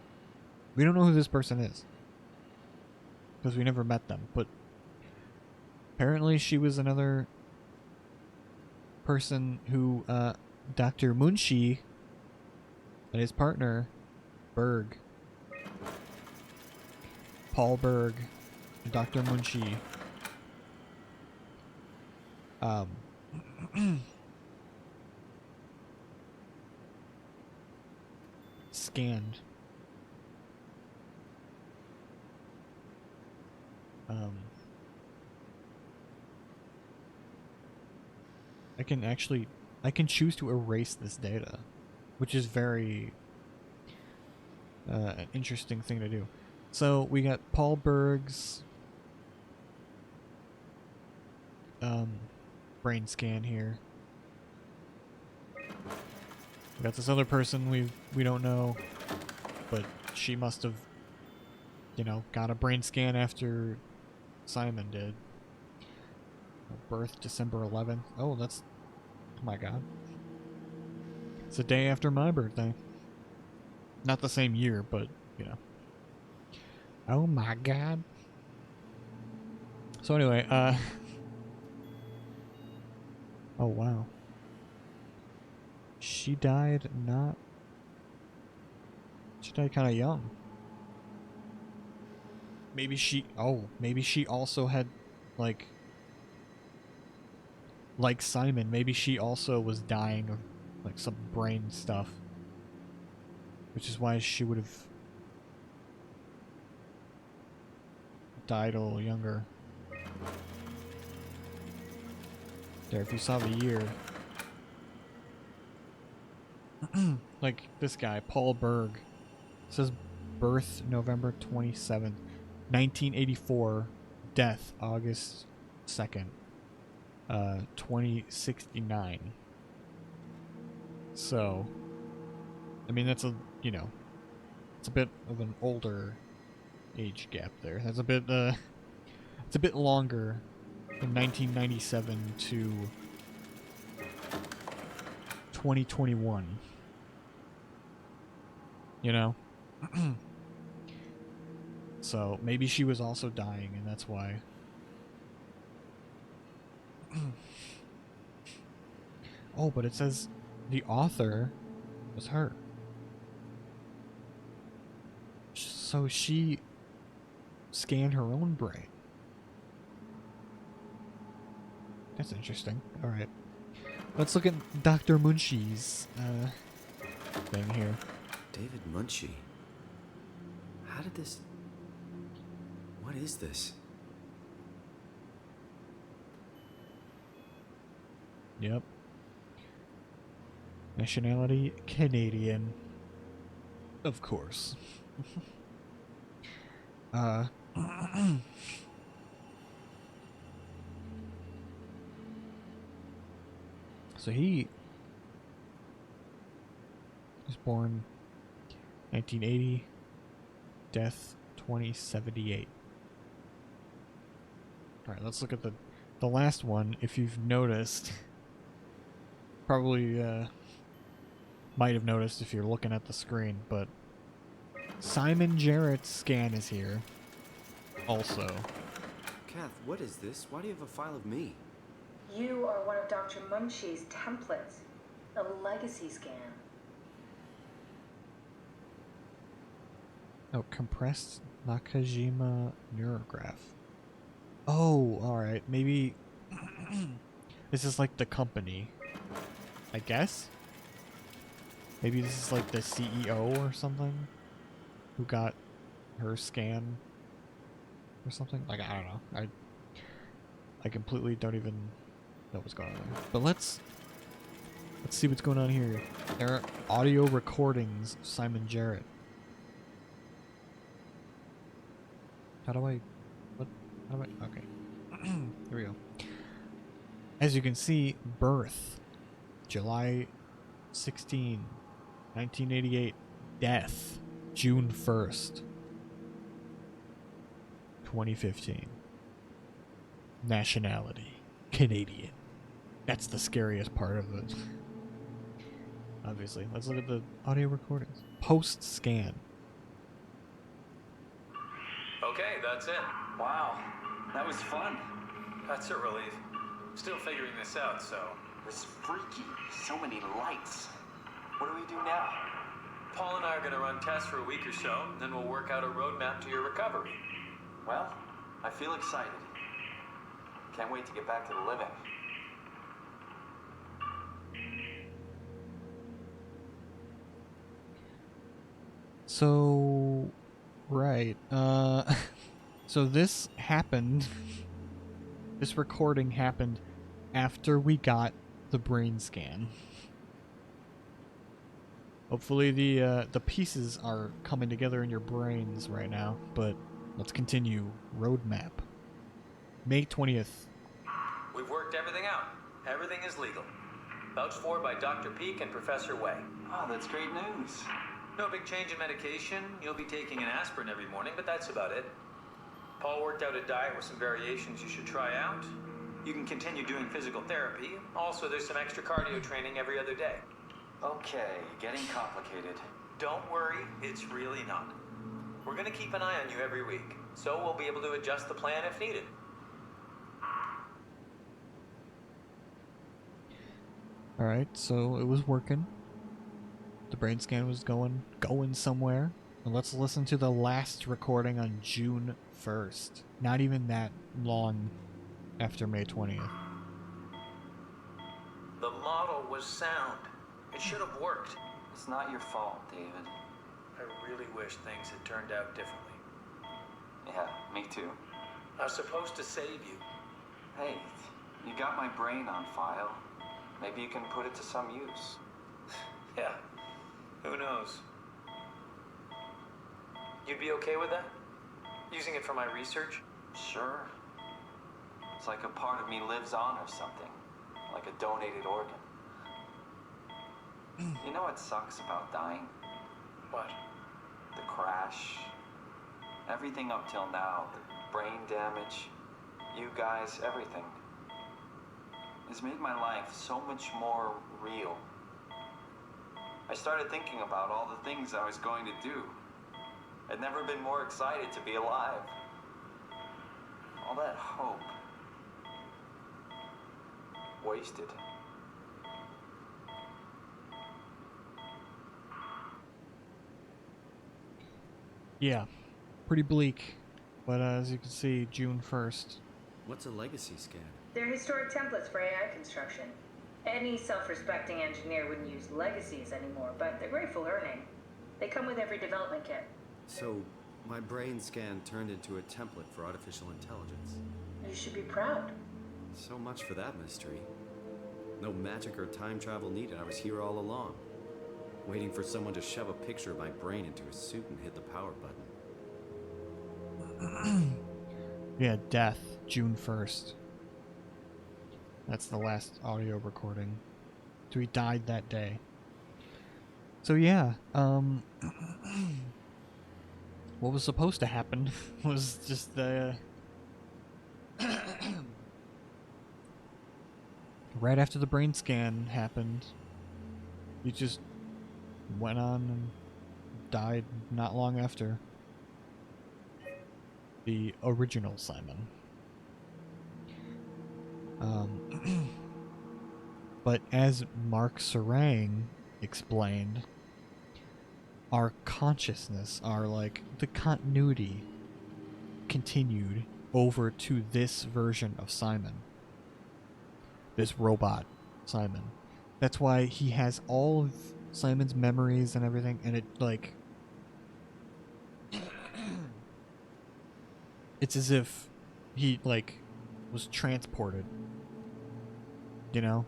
We don't know who this person is. Because we never met them. But apparently she was another person who Dr. Munshi and his partner, Berg. Paul Berg and Dr. Munshi. Scanned. I can choose to erase this data, which is very an interesting thing to do. So we got Paul Berg's brain scan here. We got this other person we don't know, but she must have, you know, got a brain scan after Simon did. Birth December 11th. Oh, that's, oh my god. It's the day after my birthday. Not the same year, but, you know. Oh my god. So anyway, oh wow. She died kind of young. Maybe she also had, like Simon, maybe she also was dying of, like, some brain stuff. Which is why she would have died a little younger. There, if you saw the year. Like this guy, Paul Berg. It says birth November 27th, 1984. Death August 2nd, 2069. So, I mean, that's you know, it's a bit of an older age gap there. That's a bit, it's a bit longer from 1997 to 2021. You know? So, maybe she was also dying, and that's why. Oh, but it says the author was her. So she scanned her own brain. That's interesting. Alright. Let's look at Dr. Munshi's thing here. David Munshi. How did this... What is this? Yep. Nationality Canadian. Of course. So he was born 1980, death 2078. Alright, let's look at the last one. If you've noticed, probably might have noticed if you're looking at the screen, but Simon Jarrett's scan is here also. Kath, what is this? Why do you have a file of me? You are one of Dr. Munshi's templates. A legacy scan. Oh, compressed Nakajima neurograph. Oh, alright. Maybe this is like the company, I guess? Maybe this is like the CEO or something who got her scan or something? Like, I don't know. I completely don't even know what's going on there. But let's see what's going on here. There are audio recordings of Simon Jarrett. Okay. Here we go. As you can see, birth, July 16, 1988. Death, June 1st, 2015. Nationality, Canadian. That's the scariest part of it. Obviously. Let's look at the audio recordings. Post-scan. Okay, that's it. Wow, that was fun. That's a relief. Still figuring this out, so... It was freaky. So many lights. What do we do now? Paul and I are going to run tests for a week or so, then we'll work out a roadmap to your recovery. Well, I feel excited. Can't wait to get back to the living. So, right. So this happened. This recording happened after we got the brain scan. Hopefully the pieces are coming together in your brains right now, but let's continue. Roadmap. May 20th. We've worked everything out. Everything is legal. Vouched for by Dr. Peak and Professor Way. Oh, that's great news. No big change in medication. You'll be taking an aspirin every morning, but that's about it. Paul worked out a diet with some variations you should try out. You can continue doing physical therapy. Also, there's some extra cardio training every other day. Okay, getting complicated. Don't worry, it's really not. We're going to keep an eye on you every week, so we'll be able to adjust the plan if needed. Alright, so it was working. The brain scan was going somewhere. And let's listen to the last recording on June 1st. Not even that long after May 20th. The model was sound. It should have worked. It's not your fault, David. I really wish things had turned out differently. Yeah, me too. I was supposed to save you. Hey, you got my brain on file. Maybe you can put it to some use. Yeah, who knows? You'd be okay with that? Using it for my research? Sure. It's like a part of me lives on or something. Like a donated organ. You know what sucks about dying? What? The crash. Everything up till now. The brain damage. You guys, everything. Has made my life so much more real. I started thinking about all the things I was going to do. I'd never been more excited to be alive. All that hope. Wasted. Yeah, pretty bleak. But as you can see, June 1st. What's a legacy scan? They're historic templates for AI construction. Any self-respecting engineer wouldn't use legacies anymore, but they're great for learning. They come with every development kit. So, my brain scan turned into a template for artificial intelligence. You should be proud. So much for that mystery. No magic or time travel needed. I was here all along, waiting for someone to shove a picture of my brain into a suit and hit the power button. Yeah, death, June 1st. That's the last audio recording. So he died that day. So yeah, what was supposed to happen was just the... right after the brain scan happened, he just went on and died not long after. The original Simon. But as Mark Sarang explained, our consciousness, the continuity continued over to this version of Simon. This robot Simon. That's why he has all of Simon's memories and everything, and it, it's as if he, was transported. You know?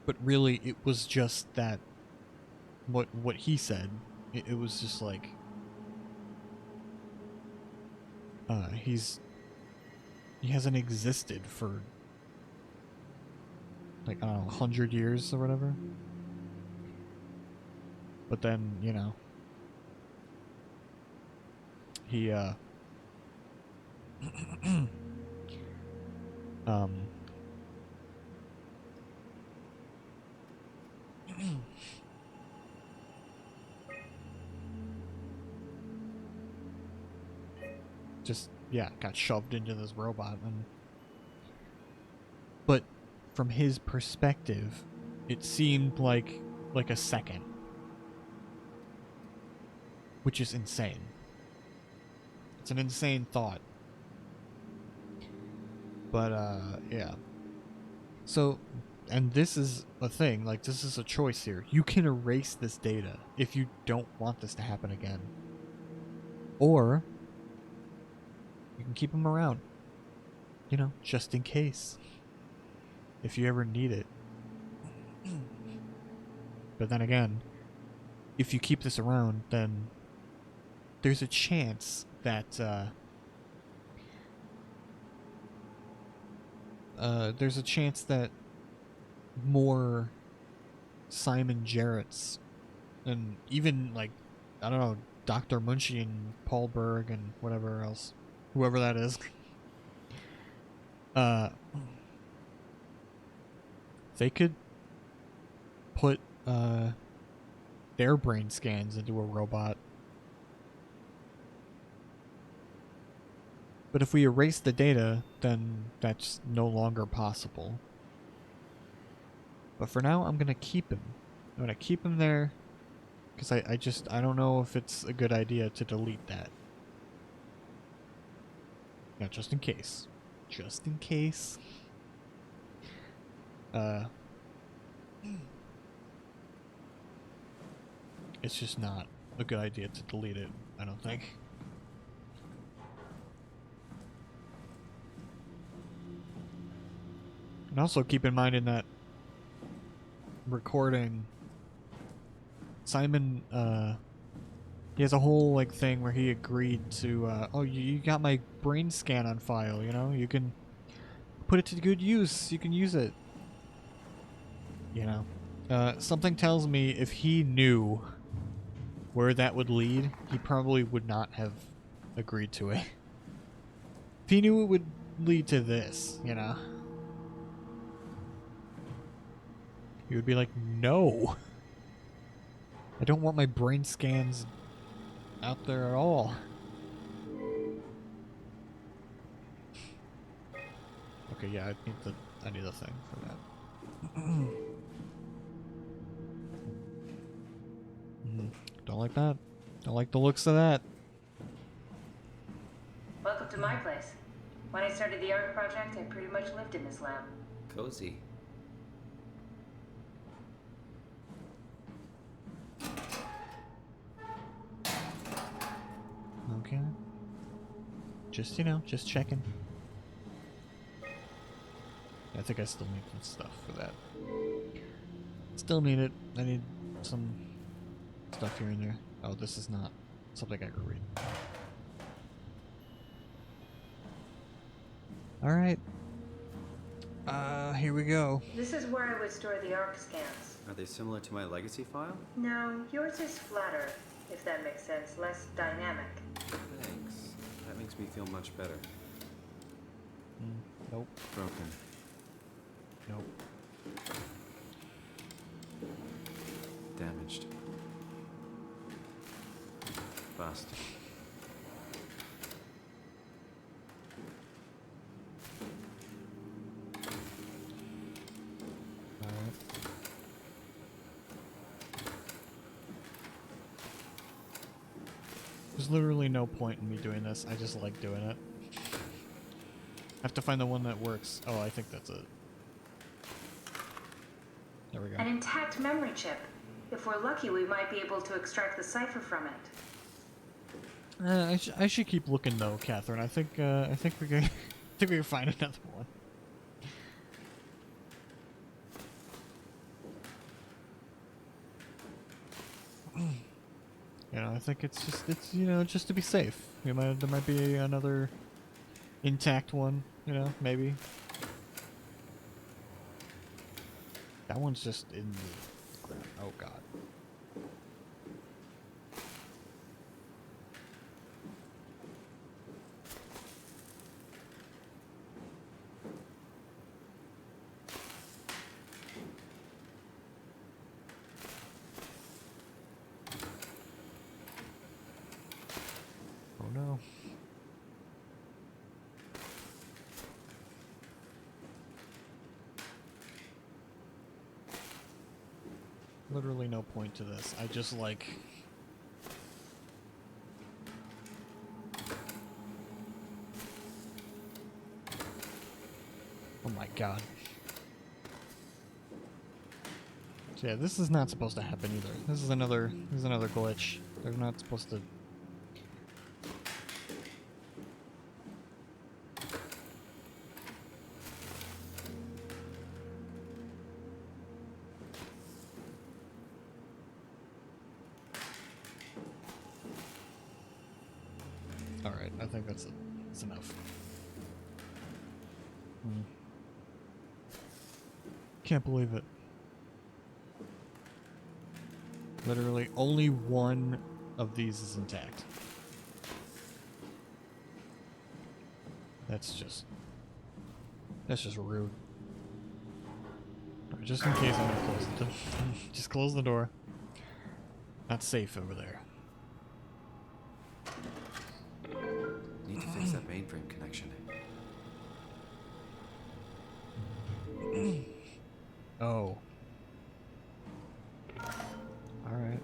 But really, it was just that... What he said, it was just he hasn't existed for like, I don't know, 100 years or whatever. But then, you know, he just, yeah, got shoved into this robot. But from his perspective, it seemed like a second, which is insane. It's an insane thought. But yeah. So, and this is a thing, like, this is a choice here. You can erase this data if you don't want this to happen again. Or you can keep them around, you know, just in case, if you ever need it. But then again, if you keep this around, then there's a chance that more Simon Jarrett's, and even, like, I don't know, Dr. Munchie and Paul Berg and whatever else, whoever that is, they could put their brain scans into a robot. But if we erase the data, then that's no longer possible. But for now, I'm going to keep him. I'm going to keep him there, because I don't know if it's a good idea to delete that. Yeah, just in case. Just in case. It's just not a good idea to delete it, I don't think. And also keep in mind in that recording, Simon, he has a whole, like, thing where he agreed to, oh, you got my brain scan on file, you know? You can put it to good use. You can use it. You know? Something tells me if he knew where that would lead, he probably would not have agreed to it. If he knew it would lead to this, you know? He would be like, no. I don't want my brain scans out there at all. Okay, yeah, I need the thing for that. Don't like that. Don't like the looks of that. Welcome to my place. When I started the art project, I pretty much lived in this lab. Cozy. Okay. Just, you know, just checking. I think I still need some stuff for that. Still need it. I need some stuff here and there. Oh, this is not something I could read. Alright. Here we go. This is where I would store the ARC scans. Are they similar to my legacy file? No, yours is flatter, if that makes sense, less dynamic. Thanks. That makes me feel much better. Nope. Broken. Nope. Damaged. Bust. Alright. There's literally no point in me doing this. I just like doing it. I have to find the one that works. Oh, I think that's it. There we go. An intact memory chip. If we're lucky, we might be able to extract the cipher from it. I should keep looking though, Catherine. I think we can I think we can find another one. You know, I think it's you know, just to be safe. There might be another intact one, you know, maybe. That one's just in the ground. Oh god. Oh no. Literally no point to this. I just like... Oh my god. So yeah, this is not supposed to happen either. This is another glitch. They're not supposed to... Alright, I think that's enough. Can't believe it. Literally, only one of these is intact. That's just rude. Alright, just in case, I'm gonna close the door. Just close the door. Not safe over there. Need to fix that mainframe connection. Oh. Alright.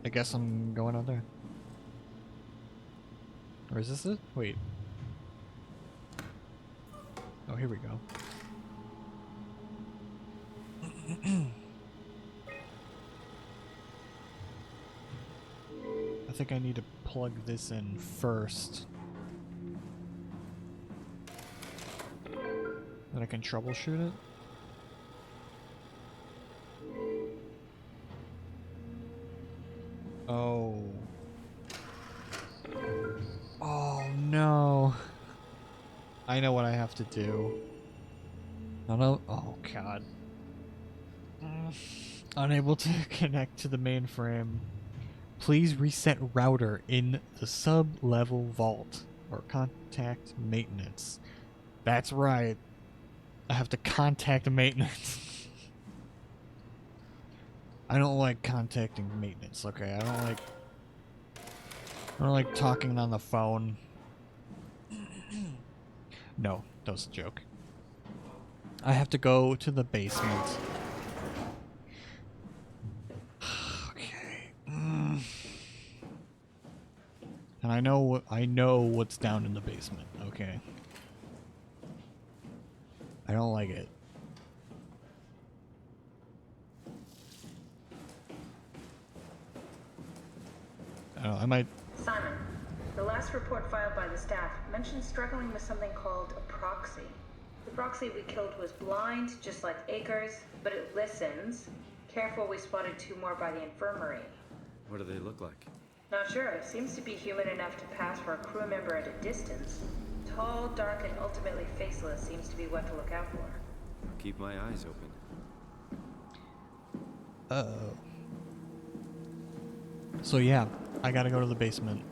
I guess I'm going out there. Or is this it? Wait. Oh, here we go. I think I need to plug this in first. Then I can troubleshoot it. Oh. Oh no. I know what I have to do. Oh god. Unable to connect to the mainframe. Please reset router in the sub-level vault or contact maintenance. That's right. I have to contact maintenance. I don't like contacting maintenance, okay? I don't like talking on the phone. No, that was a joke. I have to go to the basement. Okay. And I know what's down in the basement, okay? I don't like it. I might... Simon, the last report filed by the staff mentioned struggling with something called a proxy. The proxy we killed was blind, just like Akers, but it listens. Careful, we spotted 2 more by the infirmary. What do they look like? Not sure. Seems to be human enough to pass for a crew member at a distance. Tall, dark, and ultimately faceless seems to be what to look out for. Keep my eyes open. Uh-oh. So yeah, I gotta go to the basement.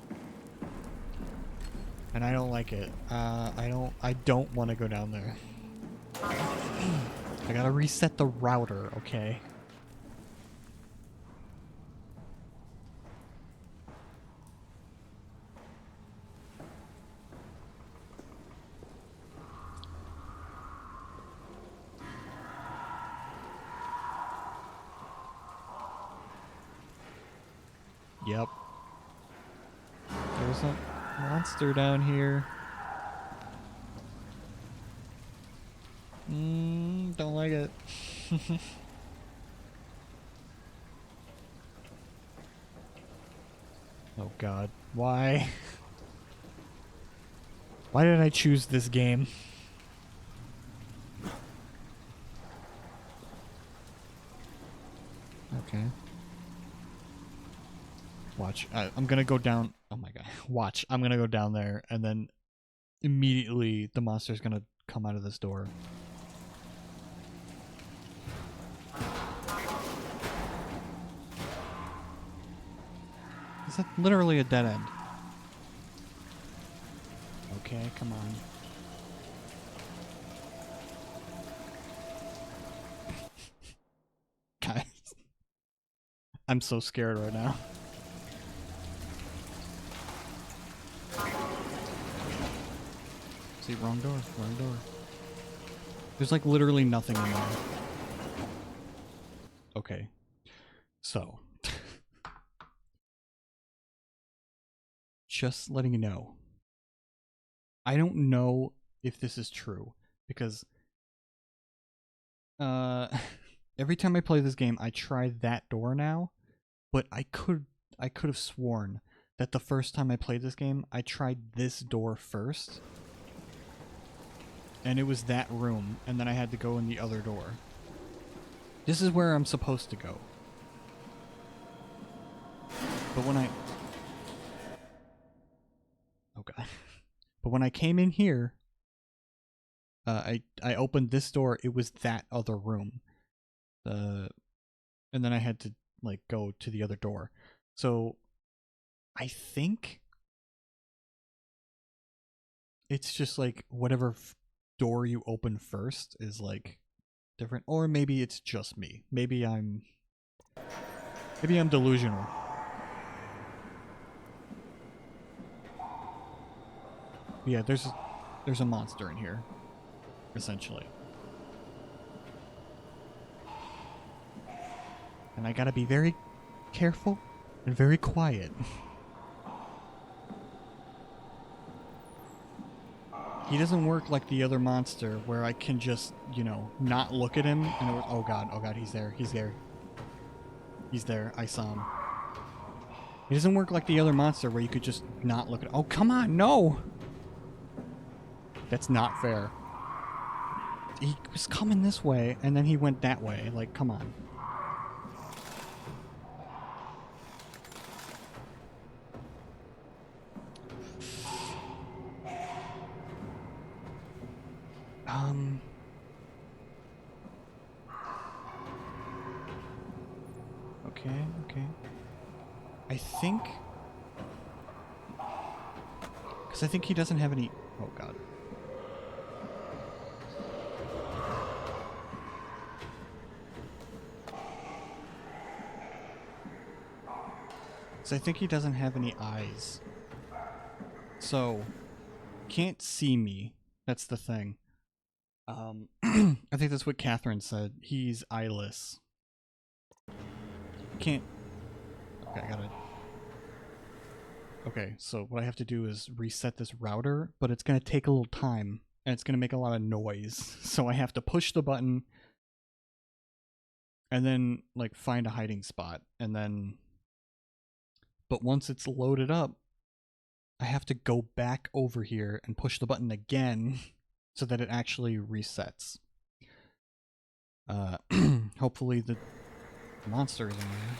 And I don't like it. I don't want to go down there. I gotta reset the router, okay? Yep. There's a monster down here. Don't like it. Oh god. Why? Why did I choose this game? Okay. Watch. I'm gonna go down. Oh my god. Watch. I'm gonna go down there, and then immediately the monster's gonna come out of this door. Is that literally a dead end? Okay, come on. Guys. I'm so scared right now. See, wrong door, wrong door. There's like literally nothing in there. Okay. So. Just letting you know. I don't know if this is true because every time I play this game I try that door now, but I could have sworn that the first time I played this game I tried this door first. And it was that room, and then I had to go in the other door. This is where I'm supposed to go. But when I... Oh god. But when I came in here, I opened this door, it was that other room. And then I had to, like, go to the other door. So, I think... it's just, like, whatever door you open first is, like, different. Or maybe it's just me. Maybe I'm delusional. Yeah, there's a monster in here, essentially. And I gotta be very careful and very quiet. He doesn't work like the other monster where I can just, you know, not look at him and oh god, he's there, he's there. He's there, I saw him. He doesn't work like the other monster where you could just not look at. Oh, come on, no! That's not fair. He was coming this way, and then he went that way. Like, come on. Okay. I think... because I think he doesn't have any... oh, God. So I think he doesn't have any eyes. So, can't see me. That's the thing. I think that's what Catherine said. He's eyeless. Can't... okay, I gotta... okay, so what I have to do is reset this router, but it's gonna take a little time, and it's gonna make a lot of noise. So I have to push the button, and then, like, find a hiding spot, and then... but once it's loaded up, I have to go back over here and push the button again so that it actually resets. Hopefully the monster is in there.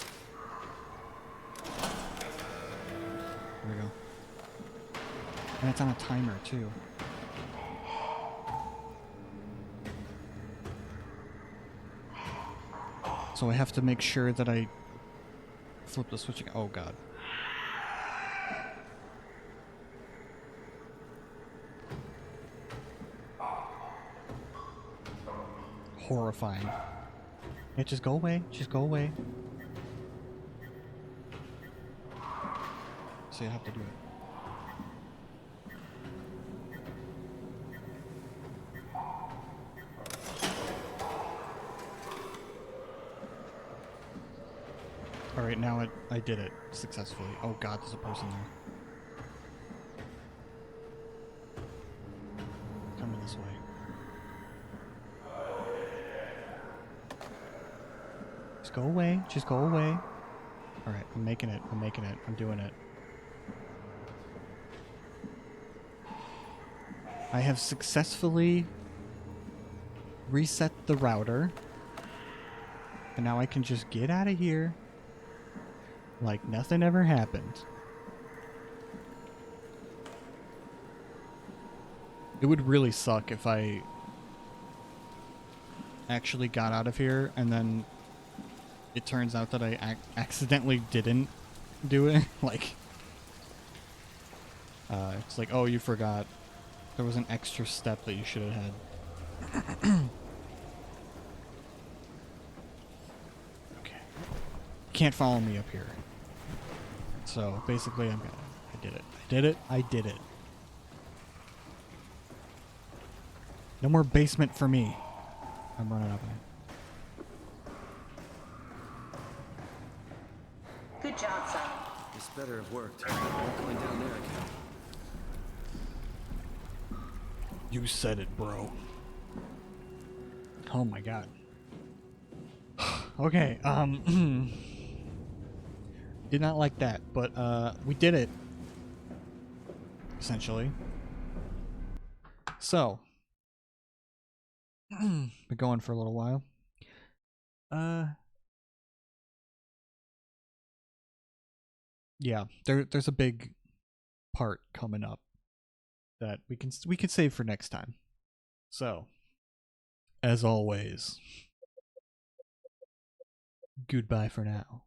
There we go. And it's on a timer too. So I have to make sure that I flip the switch again. Oh god. Horrifying. Yeah, just go away. Just go away. So you have to do it. Alright, now I did it successfully. Oh god, there's a person there. Coming this way. Just go away. Just go away. Alright, I'm making it. I'm making it. I'm doing it. I have successfully reset the router. And now I can just get out of here. Like nothing ever happened. It would really suck if I actually got out of here and then it turns out that I accidentally didn't do it. Like, it's like, oh, you forgot. There was an extra step that you should have had. Okay. You can't follow me up here. So, basically, I did it. I did it. I did it. No more basement for me. I'm running up there. Good job, Simon. This better have worked. I'm going down there again. You said it, bro. Oh my god. Okay, did not like that, but we did it. Essentially. So, been going for a little while. Yeah, there's a big part coming up that we can save for next time. So, as always, goodbye for now.